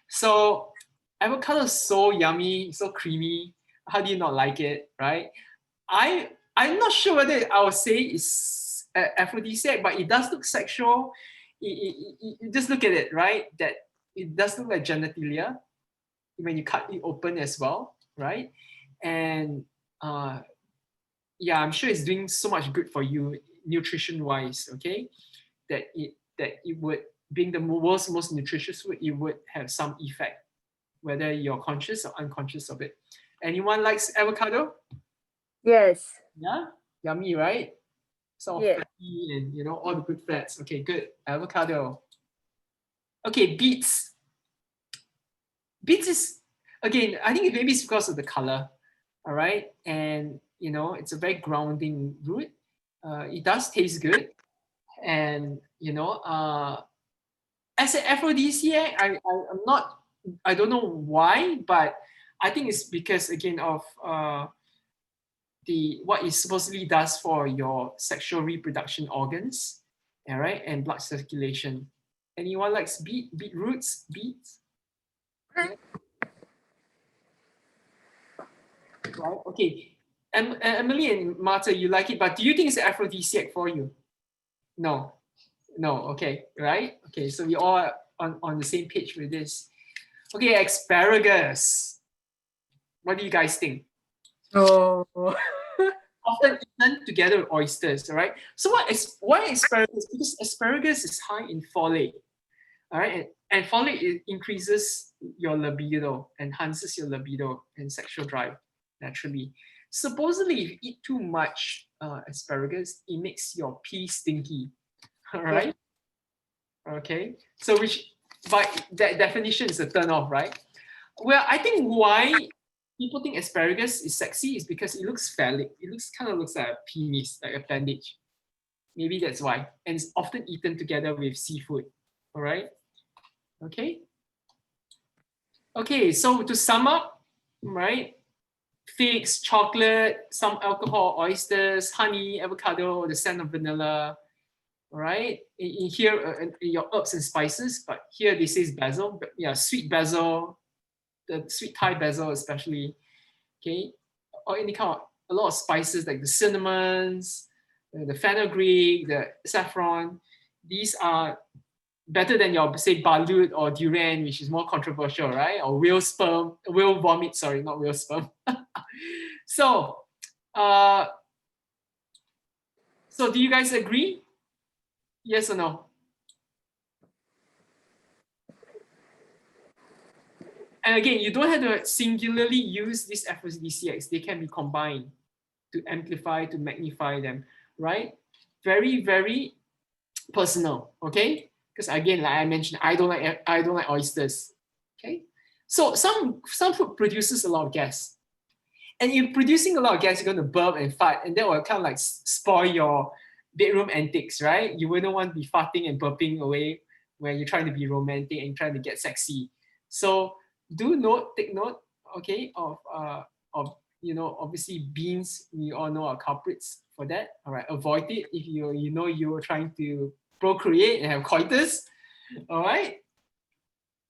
So avocado is so yummy, so creamy. How do you not like it, right? I'm not sure whether I would say it's aphrodisiac, but it does look sexual. You just look at it, right? That it does look like genitalia when you cut it open as well, right? And yeah, I'm sure it's doing so much good for you nutrition-wise, okay? That it would, being the world's most nutritious food, it would have some effect, whether you're conscious or unconscious of it. Anyone likes avocado? Yes. Yeah, yummy, right? So Yeah. fatty and all the good fats. Okay, good. Avocado. Okay, beets. Beets is, again, I think maybe it's because of the color. all right? And, you know, it's a very grounding root. It does taste good. And, you know, as an aphrodisiac, I'm not, I don't know why, but I think it's because, again, of what it supposedly does for your sexual reproduction organs, all right, and blood circulation. Anyone likes beetroots? Beets? Yeah. Right. Okay. Emily and Marta, you like it, but do you think it's aphrodisiac for you? No. No. Okay. Right. Okay. So we all on the same page with this. Okay. Asparagus. What do you guys think? Oh. Often eaten together with oysters, all right? So why asparagus? Because asparagus is high in folate, all right? And folate increases your libido, enhances your libido and sexual drive naturally. Supposedly, if you eat too much asparagus, it makes your pee stinky, all right? Okay, so which by that definition is a turn off, right? Well, I think why people think asparagus is sexy is because it looks phallic. It kind of looks like a penis, like appendage. Maybe that's why. And it's often eaten together with seafood. All right. Okay. Okay. So to sum up, right? Figs, chocolate, some alcohol, oysters, honey, avocado, the scent of vanilla. All right. In here, your herbs and spices, but here this is basil. But yeah, sweet basil, the sweet Thai basil especially. Okay, or any kind of a lot of spices like the cinnamons, the fenugreek, the saffron. These are better than your, say, balut or durian, which is more controversial, right? Or whale vomit, sorry, not whale sperm. So, so do you guys agree? Yes or no? And again, you don't have to singularly use these aphrodisiacs. They can be combined to amplify, to magnify them, right? Very, very personal, okay? Because again, like I mentioned, I don't like oysters, okay? So some food produces a lot of gas. And if producing a lot of gas, you're going to burp and fart, and that will kind of like spoil your bedroom antics, right? You wouldn't want to be farting and burping away when you're trying to be romantic and trying to get sexy. So take note, okay, of you know, obviously beans, we all know are culprits for that. All right, avoid it if you know you're trying to procreate and have coitus. All right.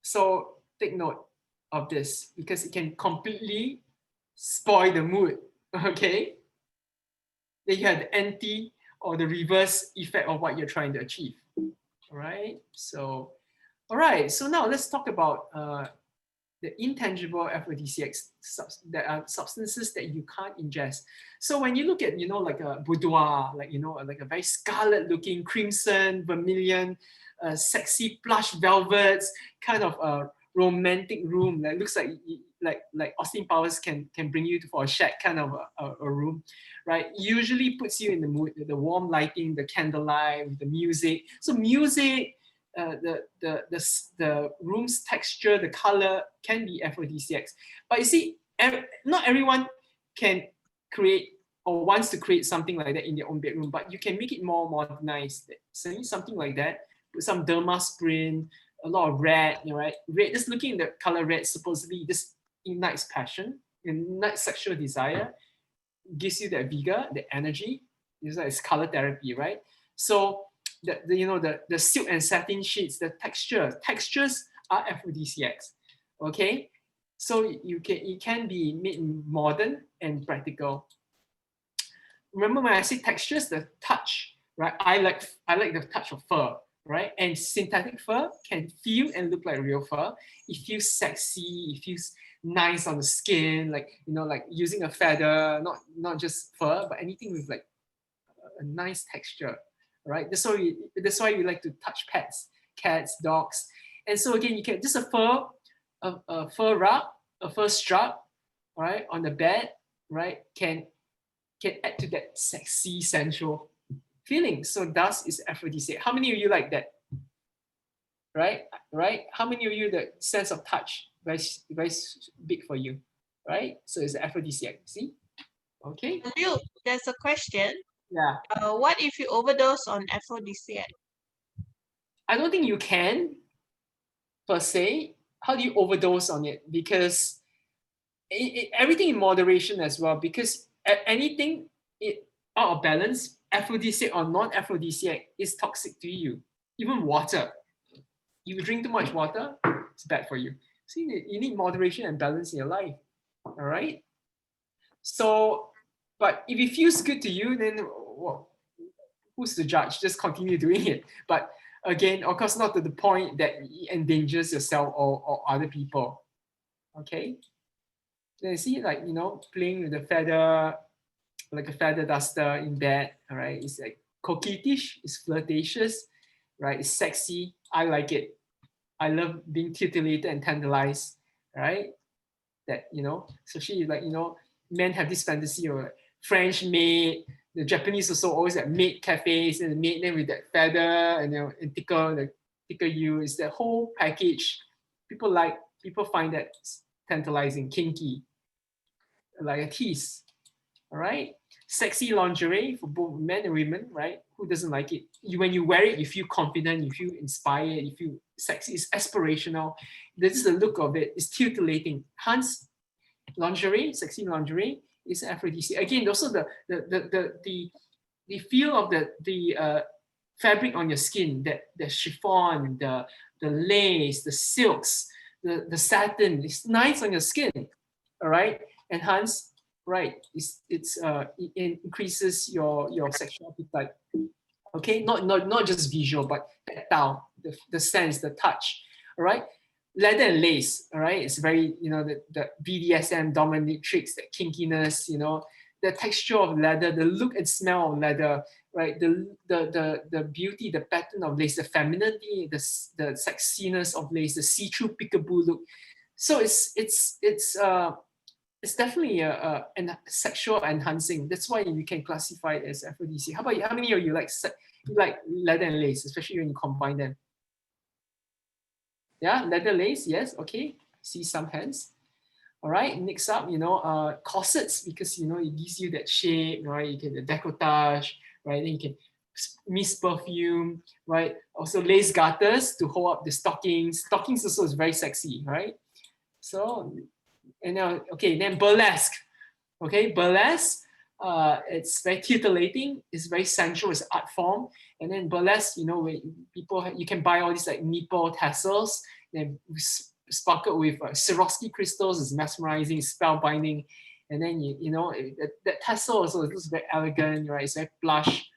So take note of this because it can completely spoil the mood. Okay. Then you have the anti or the reverse effect of what you're trying to achieve. All right. So, all right. So now let's talk about the intangible aphrodisiacs that are substances that you can't ingest. So when you look at, you know, like a boudoir, like, you know, like a very scarlet looking crimson, vermilion, sexy plush velvets, kind of a romantic room that looks like Austin Powers can bring you to for a shack kind of a room, right? Usually puts you in the mood, the warm lighting, the candlelight, the music. So music, the room's texture, the color can be aphrodisiacs. But you see, not everyone can create or wants to create something like that in their own bedroom, but you can make it more modernized. So something like that, with some derma print, a lot of red, you know, right? Red, just looking at the color red, supposedly this ignites passion, ignites sexual desire, gives you that vigor, the energy. It's color therapy, right? So the silk and satin sheets, the textures are aphrodisiacs. Okay, so it can be made modern and practical. Remember when I say textures, the touch, right? I like the touch of fur, right? And synthetic fur can feel and look like real fur. It feels sexy. It feels nice on the skin, like, you know, like using a feather, not just fur, but anything with like a nice texture. Right, that's why we like to touch pets, cats, dogs, and so again, you can just a fur rug, a fur strap, right, on the bed, right, can add to that sexy, sensual feeling. So dust is aphrodisiac. How many of you like that? Right. How many of you the sense of touch very big for you? right? So it's aphrodisiac. See? Okay. Liu, there's a question. Yeah. What if you overdose on aphrodisiac? I don't think you can per se. How do you overdose on it? Because everything in moderation as well. Because anything out of balance, aphrodisiac or non-aphrodisiac, is toxic to you. Even water. You drink too much water, it's bad for you. So you need moderation and balance in your life. All right. So, but if it feels good to you, then well, who's the judge? Just continue doing it. But again, of course, not to the point that it endangers yourself or other people. Okay. Then you see, like, playing with the feather, like a feather duster in bed. All right. It's like coquettish, it's flirtatious, right? It's sexy. I like it. I love being titillated and tantalized, right? That, so she like, men have this fantasy of like French maid. The Japanese also always have maid cafes and the maid then with that feather and tickle you. It's that whole package. People find that tantalizing, kinky, like a tease. All right. Sexy lingerie for both men and women, right? Who doesn't like it? When you wear it, you feel confident, you feel inspired, you feel sexy. It's aspirational. This is the look of it. It's titillating. Hence, lingerie, sexy lingerie, is aphrodisiac. Again, also the feel of the fabric on your skin, the chiffon, the lace, the silks, the satin. It's nice on your skin. All right, and hence, right, it increases your sexual appetite. Okay, not just visual, but tactile, the sense, the touch. All right, leather and lace. All right, it's very, the BDSM dominatrix, that kinkiness. The texture of leather, the look and smell of leather. Right, the beauty, the pattern of lace, the femininity, the sexiness of lace, the see-through peekaboo look. So it's definitely a sexual enhancing. That's why you can classify it as aphrodisiac. How about you? How many of you like leather and lace, especially when you combine them? Yeah, leather lace. Yes. Okay. See some hands. All right. Next up, corsets, because it gives you that shape, right? You get the décolletage, right? Then you can mist perfume, right? Also lace garters to hold up the stockings. Stockings also is very sexy, right? So, and now, okay, then burlesque. Okay, burlesque, it's very titillating, it's very sensual, it's art form. And then burlesque, when you can buy all these like nipple tassels, then sparkled with Swarovski crystals, is mesmerizing, spellbinding. And then that tassel also looks very elegant, right? It's very plush.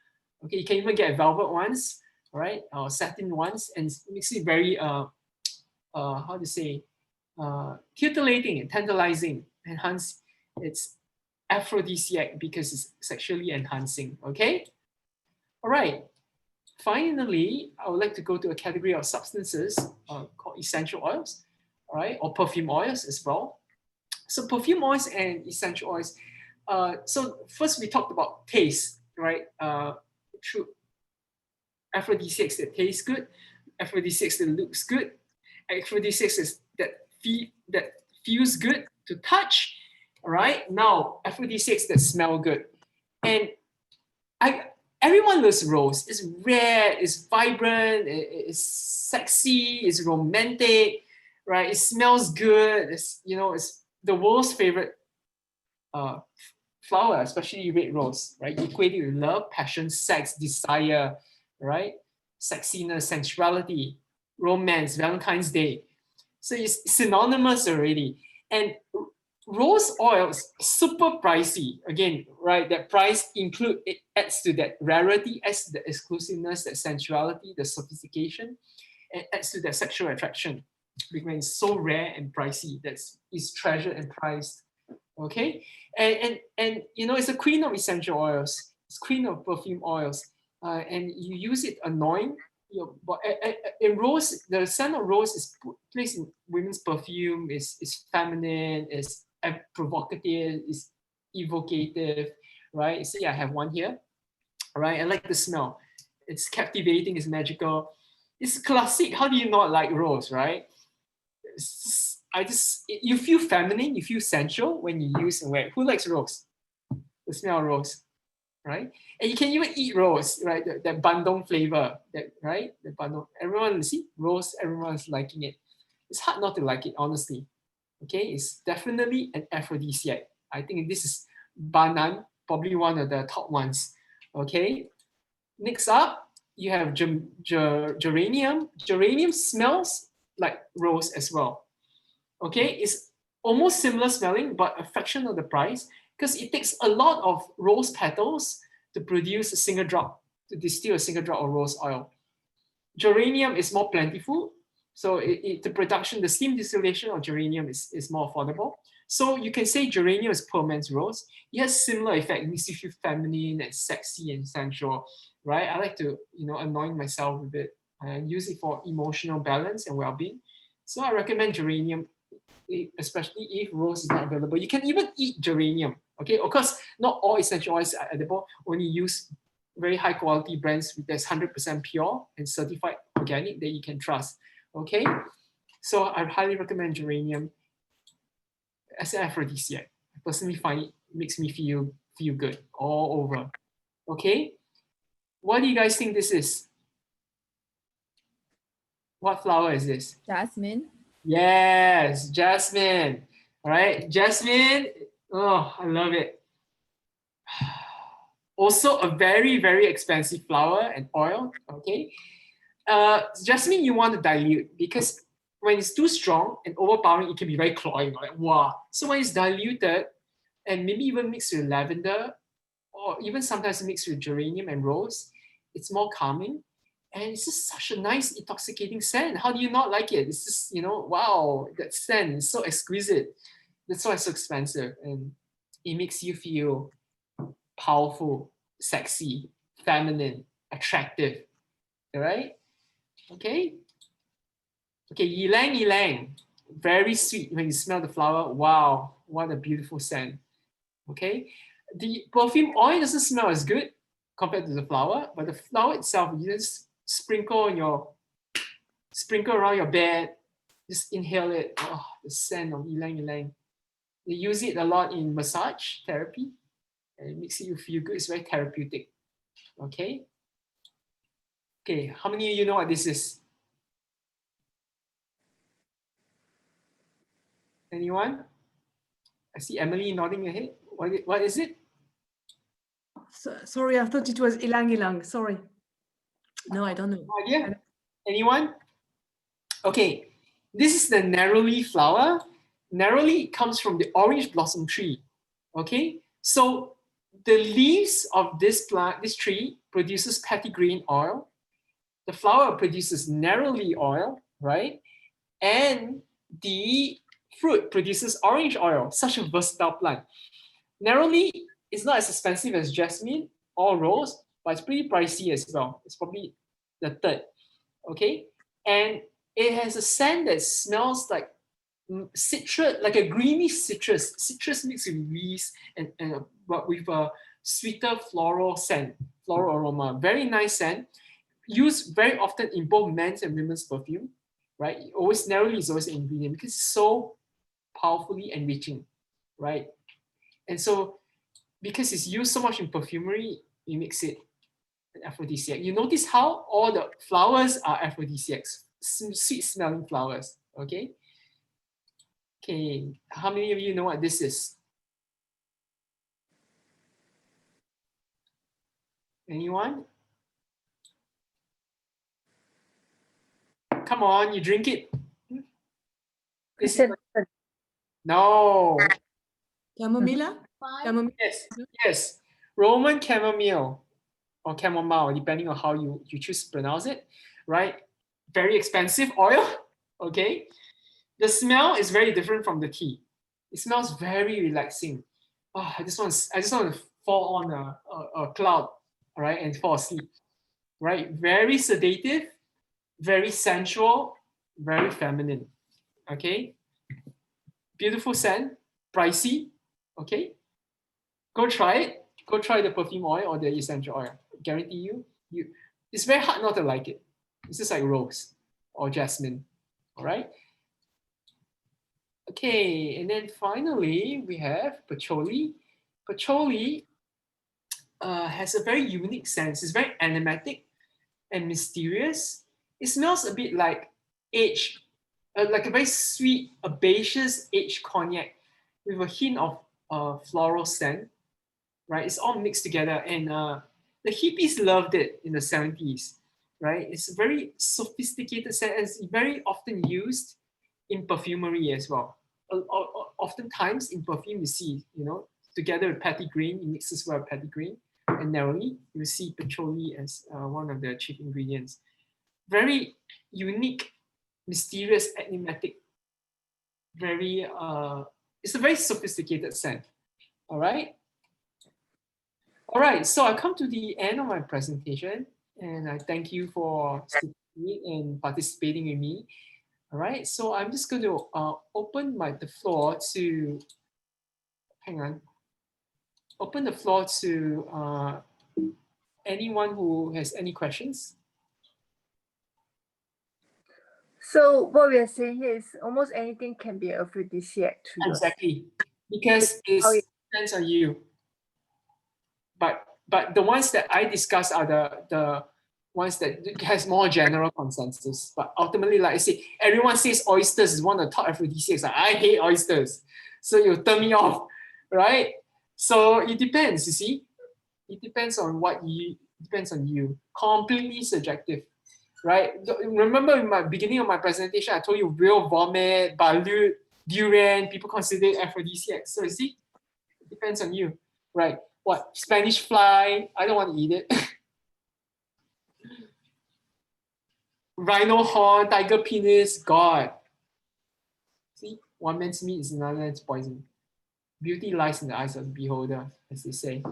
Okay, you can even get velvet ones, right? Or satin ones, and it makes it very how to say, titillating and tantalizing, and hence it's aphrodisiac because it's sexually enhancing. Okay, all right. Finally, I would like to go to a category of substances called essential oils, all right, or perfume oils as well. So perfume oils and essential oils. So first we talked about taste, right? Through aphrodisiacs that taste good, aphrodisiacs that looks good, aphrodisiacs that feels good to touch. All right. Now aphrodisiacs that smell good, and everyone loves rose. It's rare, it's vibrant, it's sexy, it's romantic, right? It smells good. It's the world's favorite flower, especially red rose, right? Equated with love, passion, sex, desire, right? Sexiness, sensuality, romance, Valentine's Day. So it's synonymous already. And rose oil is super pricey. Again, right? That price it adds to that rarity, adds to the exclusiveness, that sensuality, the sophistication, and adds to that sexual attraction. Because it's so rare and pricey, it's treasured and prized. Okay, and it's a queen of essential oils. It's queen of perfume oils, and you use it anoint your. But in rose, the scent of rose is placed in women's perfume. Is feminine. Is provocative. Is evocative, right? See, I have one here. All right, I like the smell. It's captivating. It's magical. It's classic. How do you not like rose, right? you feel feminine, you feel sensual when you use and wear. Who likes rose? The smell of rose, right? And you can even eat rose, right? That bandung flavor, right? The bandung. Everyone see rose. Everyone's liking it. It's hard not to like it, honestly. Okay, it's definitely an aphrodisiac. I think this is banan, probably one of the top ones. Okay, next up you have geranium. Geranium smells like rose as well. Okay, it's almost similar smelling, but a fraction of the price because it takes a lot of rose petals to produce a single drop, to distill a single drop of rose oil. Geranium is more plentiful, so the production, the steam distillation of geranium is more affordable. So you can say geranium is poor man's rose. It has similar effect. It makes you feel feminine and sexy and sensual, right? I like to, anoint myself with it and use it for emotional balance and well-being. So I recommend geranium, especially if rose is not available. You can even eat geranium, okay? Of course, not all essential oils are edible. Only use very high quality brands that's 100% pure and certified organic that you can trust, okay? So I highly recommend geranium as an aphrodisiac. I personally find it makes me feel good all over, okay? What do you guys think this is? What flower is this? Jasmine. Yes, jasmine. All right, jasmine. Oh, I love it. Also a very, very expensive flower and oil, okay? Jasmine you want to dilute because when it's too strong and overpowering, it can be very cloying, like wow. So when it's diluted and maybe even mixed with lavender or even sometimes mixed with geranium and rose, it's more calming. And it's just such a nice intoxicating scent. How do you not like it? It's just, wow, that scent is so exquisite. That's why it's so expensive. And it makes you feel powerful, sexy, feminine, attractive. All right? Okay? Okay, ylang ylang. Very sweet when you smell the flower. Wow, what a beautiful scent. Okay? The perfume oil doesn't smell as good compared to the flower, but the flower itself, you just sprinkle around your bed, just inhale it. Oh, the scent of ylang ylang. They use it a lot in massage therapy, and it makes you feel good. It's very therapeutic. Okay. Okay. How many of you know what this is? Anyone? I see Emily nodding her head. What is it? Sorry, I thought it was ilang ilang. Sorry. No, I don't know. No idea? Anyone? Okay, this is the narrow-leaf flower. Narrow-leaf comes from the orange blossom tree. Okay, so the leaves of this plant, this tree, produces petitgrain oil. The flower produces narrow-leaf oil, right? And the fruit produces orange oil. Such a versatile plant. Narrow-leaf is not as expensive as jasmine or rose, but it's pretty pricey as well. It's probably the third. Okay, and it has a scent that smells like citrus, like a greeny citrus mixed with leaves and with a sweeter floral scent, floral aroma. Very nice scent. Used very often in both men's and women's perfume, right? Always narrowly is always an ingredient because it's so powerfully enriching, right? And so because it's used so much in perfumery, it makes it an aphrodisiac. You notice how all the flowers are aphrodisiacs, sweet smelling flowers, okay? Okay, how many of you know what this is? Anyone? Come on, you drink it. This is no. Chamomilla? Chamomilla? Yes. Roman chamomile or chamomile, depending on how you choose to pronounce it, right? Very expensive oil, okay? The smell is very different from the tea. It smells very relaxing. Oh, I just want to fall on a cloud, all right, and fall asleep, right? Very sedative, very sensual, very feminine, okay? Beautiful scent, pricey, okay? Go try it. Go try the perfume oil or the essential oil. Guarantee you, it's very hard not to like it. It's just like rose or jasmine, all right? Okay, and then finally we have patchouli. Patchouli has a very unique sense. It's very enigmatic and mysterious. It smells a bit like aged, like a very sweet, herbaceous aged cognac with a hint of floral scent, right? It's all mixed together, and the hippies loved it in the 70s, right? It's a very sophisticated scent, and it's very often used in perfumery as well. Oftentimes in perfume, you see, together with petitgrain, it mixes well with petitgrain, and narrowly, you see patchouli as one of the chief ingredients. Very unique, mysterious, enigmatic, it's a very sophisticated scent. All right. All right, so I come to the end of my presentation, and I thank you for sticking and participating with me. All right, so I'm just going to open the floor to, open the floor to anyone who has any questions. So what we are saying here is almost anything can be an aphrodisiac trigger. Exactly, because it depends on you. But the ones that I discuss are the ones that has more general consensus. But ultimately, like I say, everyone says oysters is one of the top aphrodisiacs. Like, I hate oysters, so you turn me off, right? So it depends. You see, it depends on depends on you. Completely subjective, right? Remember in my beginning of my presentation, I told you real vomit, balut, durian, people consider it aphrodisiacs. So you see, it depends on you, right? What, Spanish fly? I don't want to eat it. Rhino horn, tiger penis, God. See, one man's meat is another man's poison. Beauty lies in the eyes of the beholder, as they say.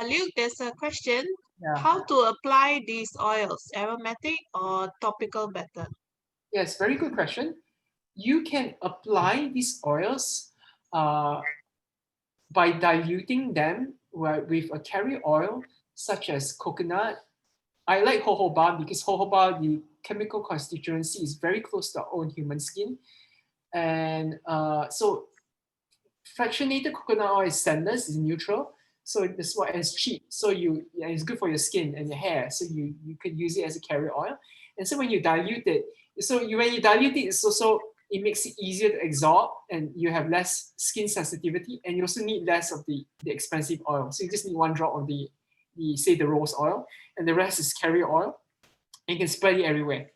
Luke, there's a question. Yeah. How to apply these oils? Aromatic or topical better? Yes, very good question. You can apply these oils by diluting them with a carrier oil, such as coconut. I like jojoba because jojoba, the chemical constituency is very close to our own human skin. And so fractionated coconut oil is scentless, is neutral. So that's why it's cheap. So it's good for your skin and your hair. So you could use it as a carrier oil. And so when you dilute it, when you dilute it, it makes it easier to absorb, and you have less skin sensitivity, and you also need less of the expensive oil. So you just need one drop of the rose oil, and the rest is carrier oil, and you can spread it everywhere.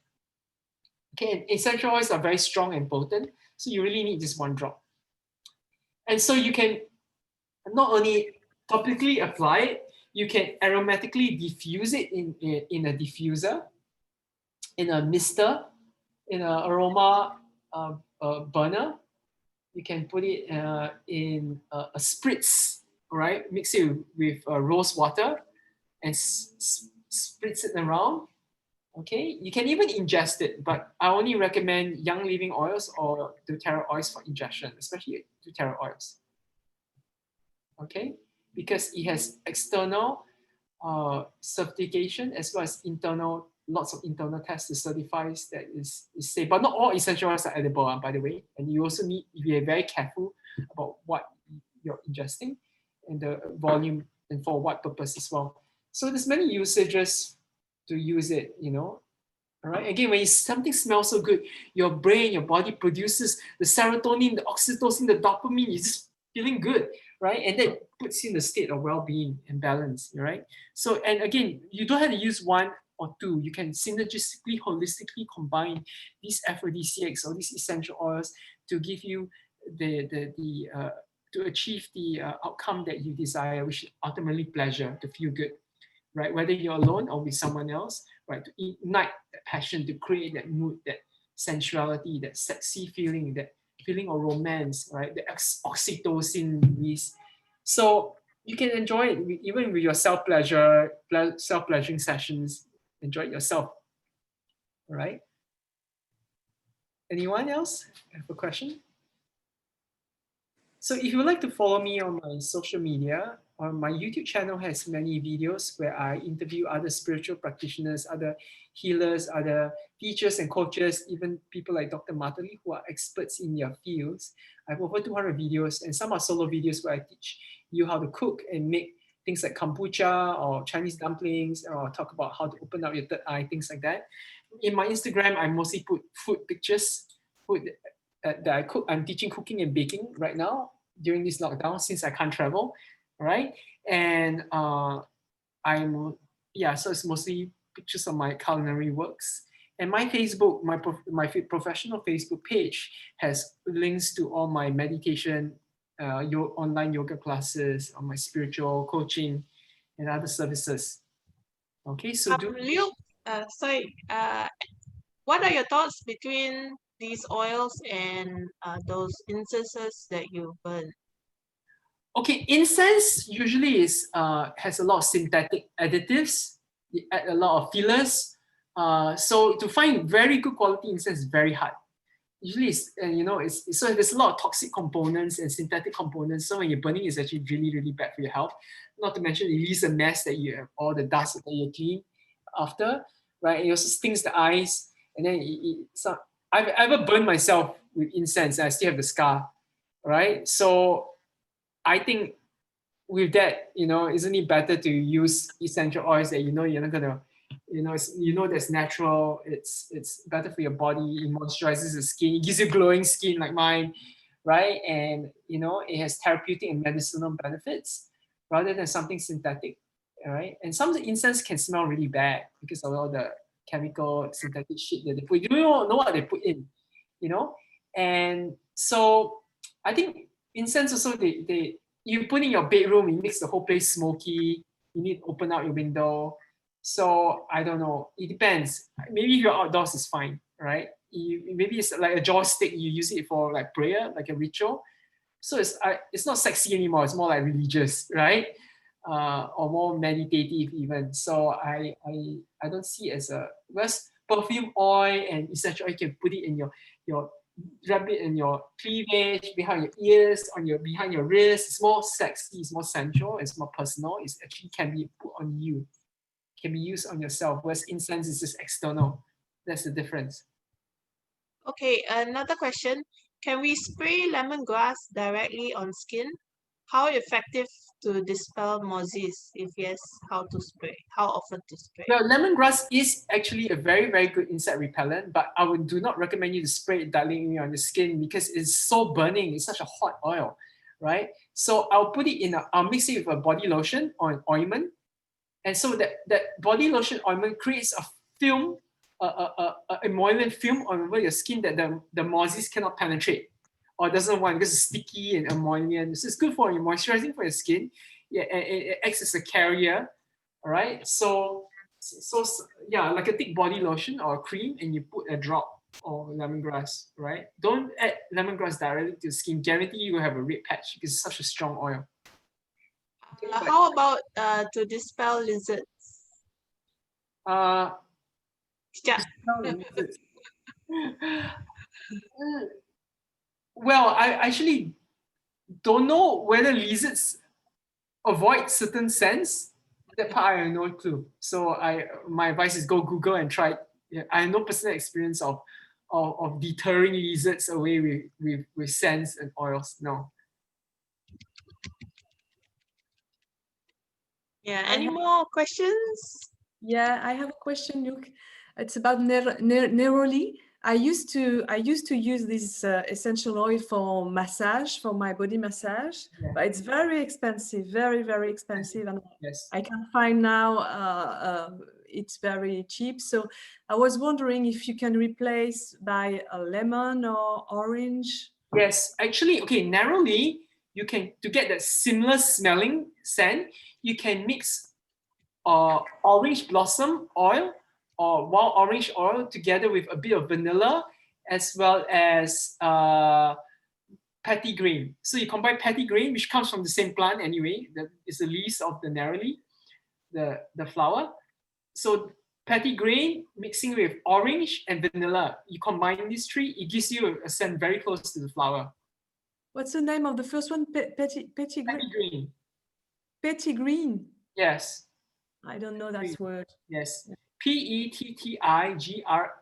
Okay, and essential oils are very strong and potent, so you really need just one drop. And so you can not only topically apply it, you can aromatically diffuse it in a diffuser, in a mister, in an aroma burner. You can put it in a spritz, right? Mix it with rose water and spritz it around. Okay, you can even ingest it, but I only recommend young living oils or doTERRA oils for ingestion, especially doTERRA oils. Okay, because it has external certification as well as internal, lots of internal tests to certify that is safe. But not all essential oils are edible, by the way. And you also need to be very careful about what you're ingesting and the volume and for what purpose as well. So there's many usages to use it, All right. Again, when something smells so good, your brain, your body produces the serotonin, the oxytocin, the dopamine. You're just feeling good, right? And that puts you in a state of well-being and balance, right? So, and again, you don't have to use one or two. You can synergistically, holistically combine these aphrodisiacs or these essential oils to give you to achieve the outcome that you desire, which is ultimately pleasure, to feel good, right? Whether you're alone or with someone else, right? To ignite that passion, to create that mood, that sensuality, that sexy feeling, that feeling of romance, right? The oxytocin release. So you can enjoy it even with your self-pleasuring sessions. Enjoy it yourself. All right. Anyone else have a question? So if you would like to follow me on my social media, my YouTube channel has many videos where I interview other spiritual practitioners, other healers, other teachers and coaches, even people like Dr. Matali who are experts in their fields. I have over 200 videos, and some are solo videos where I teach you how to cook and make things like kombucha or Chinese dumplings, or talk about how to open up your third eye, things like that. In my Instagram, I mostly put food pictures, food that I cook. I'm teaching cooking and baking right now during this lockdown since I can't travel, right? And so it's mostly pictures of my culinary works. And my Facebook, my professional Facebook page has links to all my meditation, online yoga classes, on my spiritual coaching, and other services. Okay, so Liu, what are your thoughts between these oils and those incenses that you burn? Okay, incense usually has a lot of synthetic additives. They add a lot of fillers. So to find very good quality incense is very hard. Usually, so there's a lot of toxic components and synthetic components. So when you're burning, it's actually really, really bad for your health. Not to mention, it leaves a mess that you have all the dust that you clean after, right? It also stings the eyes, and then so I've ever burned myself with incense, and I still have the scar, right? So I think with that, isn't it better to use essential oils that you're not gonna, that's natural. It's better for your body. It moisturizes the skin. It gives you glowing skin like mine, right? And it has therapeutic and medicinal benefits rather than something synthetic, all right? And some incense can smell really bad because of all the chemical synthetic shit that they put. You don't know what they put in, and so I think incense also you put in your bedroom, it makes the whole place smoky. You need to open out your window. So I don't know. It depends. Maybe if you're outdoors, it's fine, right? Maybe it's like a joystick. You use it for like prayer, like a ritual. So it's not sexy anymore. It's more like religious, right? Or more meditative even. So I don't see it as whereas perfume oil and essential oil, you can put it in your rub it in your cleavage, behind your ears, behind your wrist. It's more sexy, it's more sensual, it's more personal. It actually can be put on you, can be used on yourself. Whereas incense is just external. That's the difference. Okay, another question. Can we spray lemongrass directly on skin? How effective to dispel mozzies? If yes, how to spray? How often to spray? Well, lemongrass is actually a very, very good insect repellent, but I do not recommend you to spray it directly on the skin because it's so burning. It's such a hot oil, right? So I'll mix it with a body lotion or an ointment. And so that body lotion ointment creates a film, a emollient film over your skin that the mozzies cannot penetrate or doesn't want because it's sticky and emollient. So it's good for moisturizing for your skin. Yeah, and it acts as a carrier. All right. So yeah, like a thick body lotion or a cream, and you put a drop of lemongrass, right? Don't add lemongrass directly to the skin. Guarantee you will have a red patch because it's such a strong oil. How about to dispel lizards? Well, I actually don't know whether lizards avoid certain scents. That part I have no clue. So my advice is go Google and try. Yeah, I have no personal experience of deterring lizards away with scents and oils. No. Yeah. Any more questions? Yeah, I have a question, Luke. It's about neroli. I used to use this essential oil for massage, for my body massage, but it's very expensive, very, very expensive, and I can find now it's very cheap. So I was wondering if you can replace by a lemon or orange. Yes, actually, okay, narrowly, you can, to get that similar smelling scent, you can mix orange blossom oil or wild orange oil together with a bit of vanilla as well as petitgrain. So you combine petitgrain, which comes from the same plant anyway, that is the leaves of the narrowly, the flower. So petitgrain mixing with orange and vanilla, you combine these three, it gives you a scent very close to the flower. What's the name of the first one? Petitgrain. Petitgreen. Yes. I don't know that word. Yes. Petitgrain.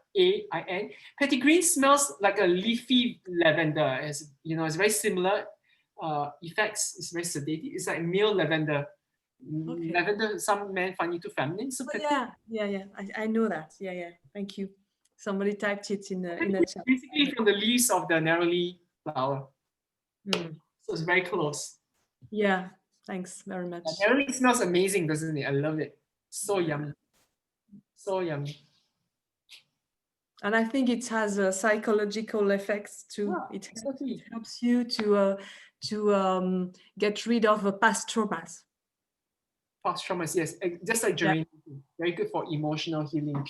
Petitgreen smells like a leafy lavender. It's, you know, it's very similar effects. It's very sedative. It's like male lavender. Okay. Lavender, some men find it too feminine. So Yeah. I know that. Yeah. Thank you. Somebody typed it in the chat. basically from the leaves of the narrowly flower. Mm. So it's very close. Yeah. Thanks very much. Narrowly smells amazing, doesn't it? I love it. So yummy. So yummy. And I think it has psychological effects too. Yeah, It exactly. helps you to get rid of past traumas. Past traumas, yes. Just like geranium, very good for emotional healing.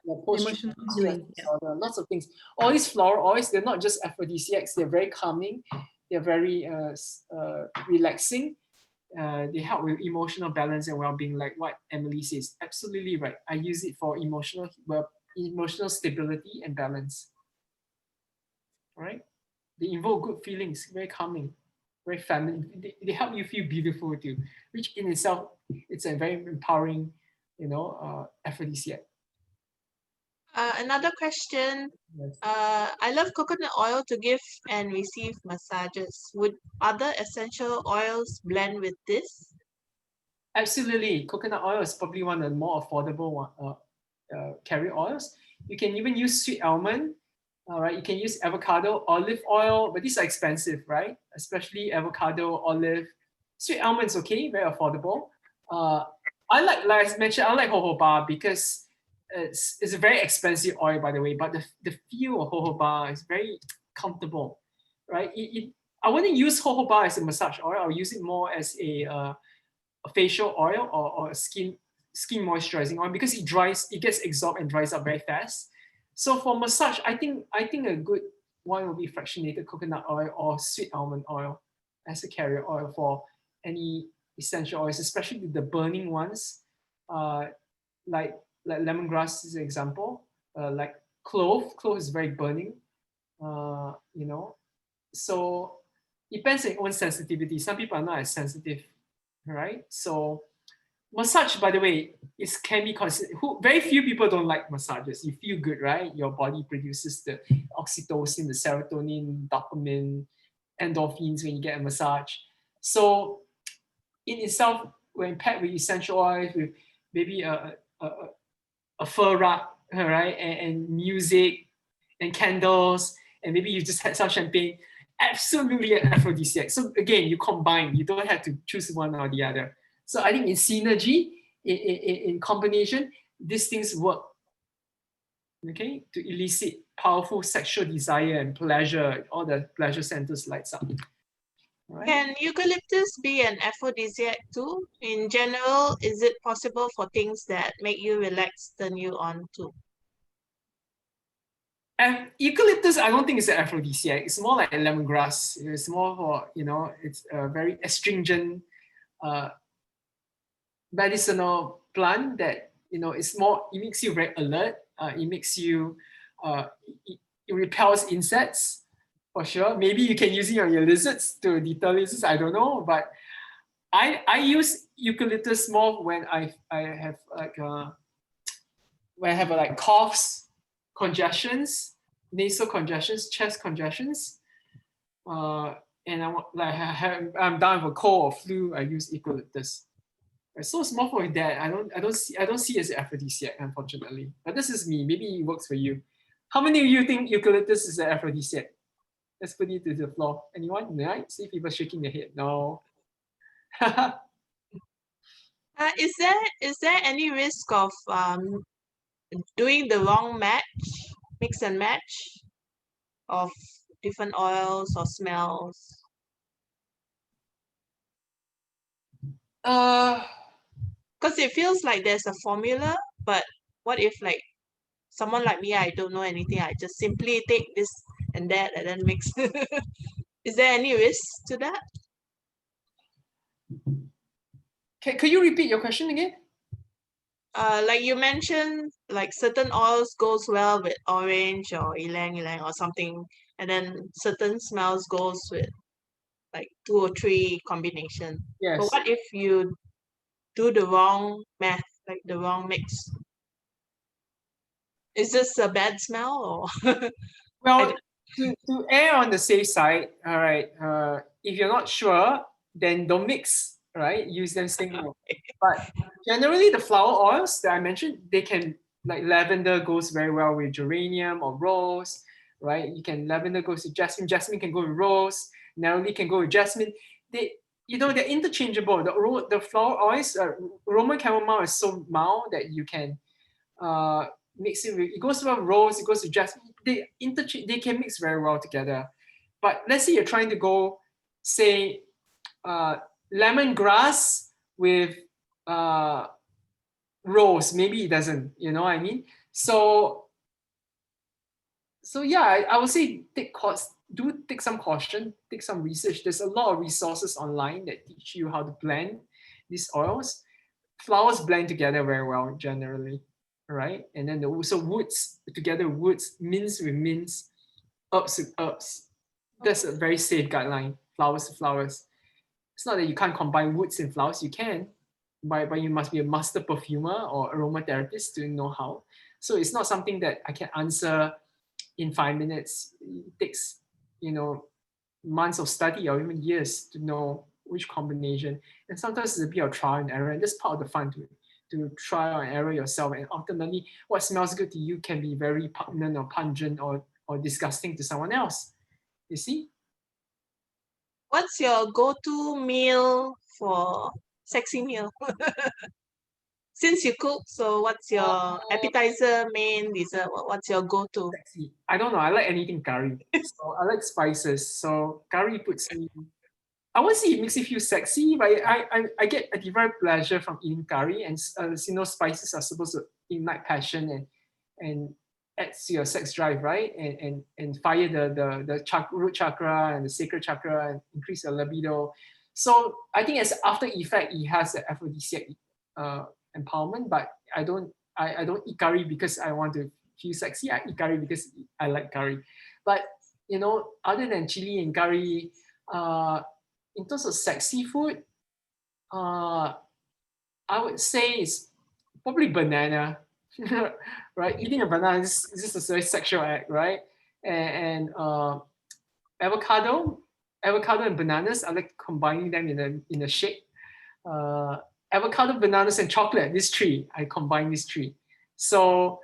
Emotional healing. Disorder, lots of things. All these floral oils, they're not just aphrodisiacs. They're very calming. They're very relaxing. They help with emotional balance and well-being, like what Emily says. Absolutely right. I use it for emotional stability and balance. All right. They invoke good feelings, very calming, very feminine. They help you feel beautiful too, which in itself, it's a very empowering, aphrodisiac. Another question. Yes. I love coconut oil to give and receive massages. Would other essential oils blend with this? Absolutely. Coconut oil is probably one of the more affordable carrier oils. You can even use sweet almond. All right, you can use avocado, olive oil, but these are expensive, right? Especially avocado, olive. Sweet almond is okay, very affordable. I like I mentioned, I like jojoba because it's a very expensive oil, by the way, but the feel of jojoba is very comfortable, right? I wouldn't use jojoba as a massage oil. I'll use it more as a facial oil or skin moisturizing oil because it gets absorbed and dries up very fast. So for massage, I think a good one will be fractionated coconut oil or sweet almond oil as a carrier oil for any essential oils, especially the burning ones, like lemongrass is an example, like clove. Clove is very burning, So depends on your own sensitivity. Some people are not as sensitive, right? So massage, by the way, can be considered. Very few people don't like massages. You feel good, right? Your body produces the oxytocin, the serotonin, dopamine, endorphins when you get a massage. So in itself, when paired with essential oils, with maybe a fur rug, right, and music and candles, and maybe you just had some champagne, absolutely an aphrodisiac. So again, you combine. You don't have to choose one or the other. So I think in synergy, in combination, these things work, okay, to elicit powerful sexual desire and pleasure. All the pleasure centers lights up. Right? Can eucalyptus be an aphrodisiac too? In general, is it possible for things that make you relax turn you on too? And eucalyptus, I don't think it's an aphrodisiac. It's more like a lemongrass. It's more for, it's a very astringent medicinal plant that, it's more, it makes you very alert. It makes you, it repels insects for sure. Maybe you can use it on your lizards to deter lizards. I don't know, but I use eucalyptus more when I have like coughs, congestions, nasal congestions, chest congestions, and I'm down with a cold or flu. I use eucalyptus. So it's more for that. I don't see it as an aphrodisiac, unfortunately. But this is me. Maybe it works for you. How many of you think eucalyptus is an aphrodisiac? Let's put it to the floor. Anyone? Right? See people shaking their head. No. Is there any risk of doing the wrong mix and match of different oils or smells? Because it feels like there's a formula, but what if like someone like me, I don't know anything, I just simply take this and that and then mix. Is there any risk to that? Could you repeat your question again? Like you mentioned, like certain oils goes well with orange or ylang ylang or something, and then certain smells goes with like 2 or 3 combination. Yes. But what if you do the wrong math, like the wrong mix? Is this a bad smell or? Well, to err on the safe side, all right, if you're not sure, then don't mix, right? Use them single. But generally, the flower oils that I mentioned, they can, like lavender goes very well with geranium or rose, right? Lavender goes with jasmine, jasmine can go with rose, neroli can go with jasmine. They're interchangeable. The flower oils, Roman chamomile is so mild that you can mix it with, it goes well rose, it goes to jasmine. They can mix very well together. But let's say you're trying to go, say, lemongrass with rose, maybe it doesn't, you know what I mean? So yeah, I would say take some caution, take some research. There's a lot of resources online that teach you how to blend these oils. Flowers blend together very well generally, right? And then also woods together, woods, mints with mints, herbs with herbs. That's a very safe guideline. Flowers to flowers. It's not that you can't combine woods and flowers. You can, but you must be a master perfumer or aromatherapist to know how. So it's not something that I can answer in 5 minutes. It takes, months of study or even years to know which combination. And sometimes it's a bit of trial and error, and that's part of the fun to try and error yourself. And ultimately, what smells good to you can be very pungent or disgusting to someone else. You see? What's your go-to meal for sexy meal? Since you cook, so what's your appetizer, main, dessert? What's your go-to? Sexy. I don't know. I like anything curry. So I like spices. So curry puts me. I won't say it makes you feel sexy, but I get a divine pleasure from eating curry, and spices are supposed to ignite passion and adds to your sex drive, right? And fire the root chakra and the sacral chakra and increase your libido. So I think as after effect, it has the aphrodisiac empowerment, but I don't eat curry because I want to feel sexy. I eat curry because I like curry. But other than chili and curry, in terms of sexy food, I would say it's probably banana, right? Eating a banana is just a very sexual act, right? And avocado and bananas, I like combining them in a shake. Avocado, bananas, and chocolate. These three, I combine these three. So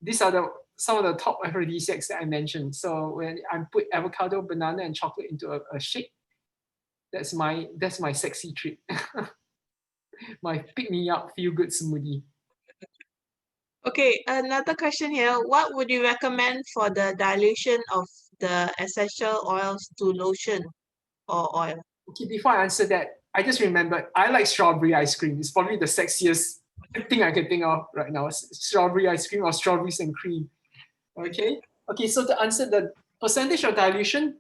these are some of the top aphrodisiacs that I mentioned. So when I put avocado, banana, and chocolate into a shake, that's my sexy treat. My pick me up, feel good smoothie. Okay, another question here. What would you recommend for the dilution of the essential oils to lotion or oil? Okay, before I answer that, I just remembered I like strawberry ice cream. It's probably the sexiest thing I can think of right now. Strawberry ice cream or strawberries and cream. Okay. So to answer the percentage of dilution,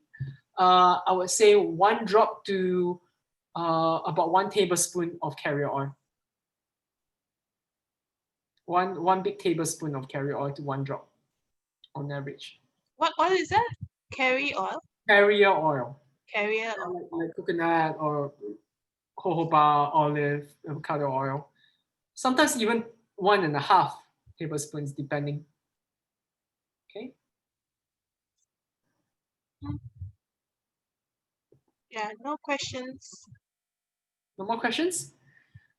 I would say 1 drop to about 1 tablespoon of carrier oil. One big tablespoon of carrier oil to 1 drop on average. What oil is that? Carrier oil? Carrier oil. Carrier oil. Like coconut or jojoba, olive, avocado oil. Sometimes even 1.5 tablespoons, depending. Okay. Yeah, no questions. No more questions?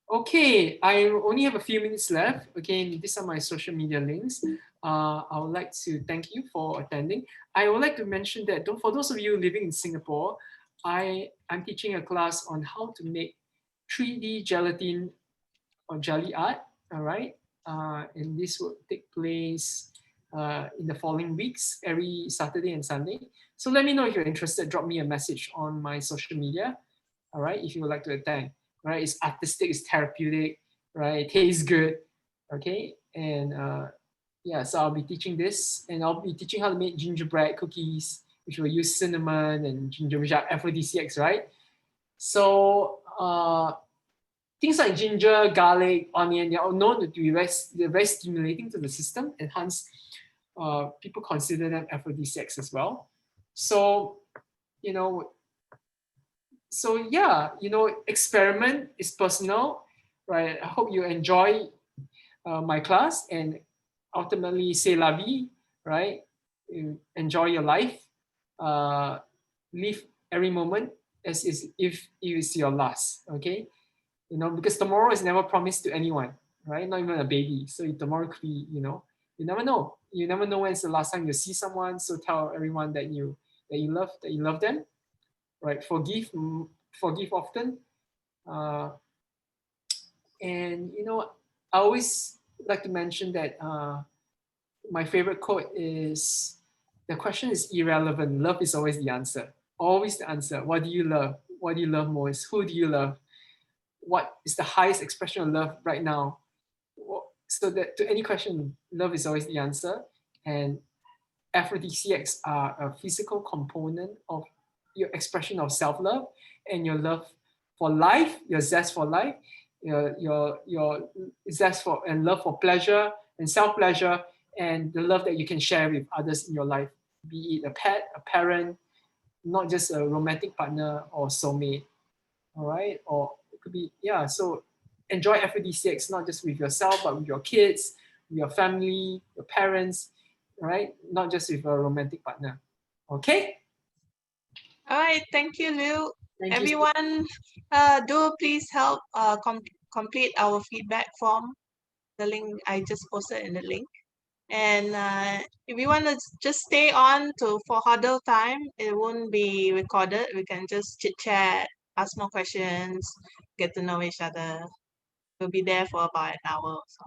Okay, I only have a few minutes left. Again, these are my social media links. I would like to thank you for attending. I would like to mention that for those of you living in Singapore, I'm teaching a class on how to make 3D gelatin or jelly art. All right, and this will take place in the following weeks, every Saturday and Sunday. So let me know if you're interested. Drop me a message on my social media. All right, if you would like to attend. Right, it's artistic, it's therapeutic, right? It tastes good. Okay, and yeah, so I'll be teaching this, and I'll be teaching how to make gingerbread cookies, which will use cinnamon and ginger, which are aphrodisiacs, right? So things like ginger, garlic, onion, they are known to be very stimulating to the system, and hence people consider them aphrodisiacs as well. So, so yeah, experiment is personal, right? I hope you enjoy my class, and ultimately say la vie, right? Enjoy your life, live every moment as if it is your last, okay? Because tomorrow is never promised to anyone, right? Not even a baby. So tomorrow could be, you never know. You never know when's the last time you see someone. So tell everyone that you love them, right? Forgive often, uh, and I always like to mention that my favorite quote is, the question is irrelevant. Love is always the answer. Always the answer. What do you love? What do you love most? Who do you love? What is the highest expression of love right now? So that to any question, love is always the answer. And aphrodisiacs are a physical component of your expression of self-love and your love for life, your zest for life, your zest for and love for pleasure and self-pleasure, and the love that you can share with others in your life, be it a pet, a parent, not just a romantic partner or soulmate. All right, or it could be, yeah. So enjoy aphrodisiacs not just with yourself, but with your kids, with your family, your parents, right? Not just with a romantic partner. Okay. All right, thank you, Liu. Thank you. Everyone, do please help complete our feedback form. The link I just posted in the link. And if you want to just stay on for huddle time, it won't be recorded. We can just chit chat, ask more questions, get to know each other. We'll be there for about an hour or so.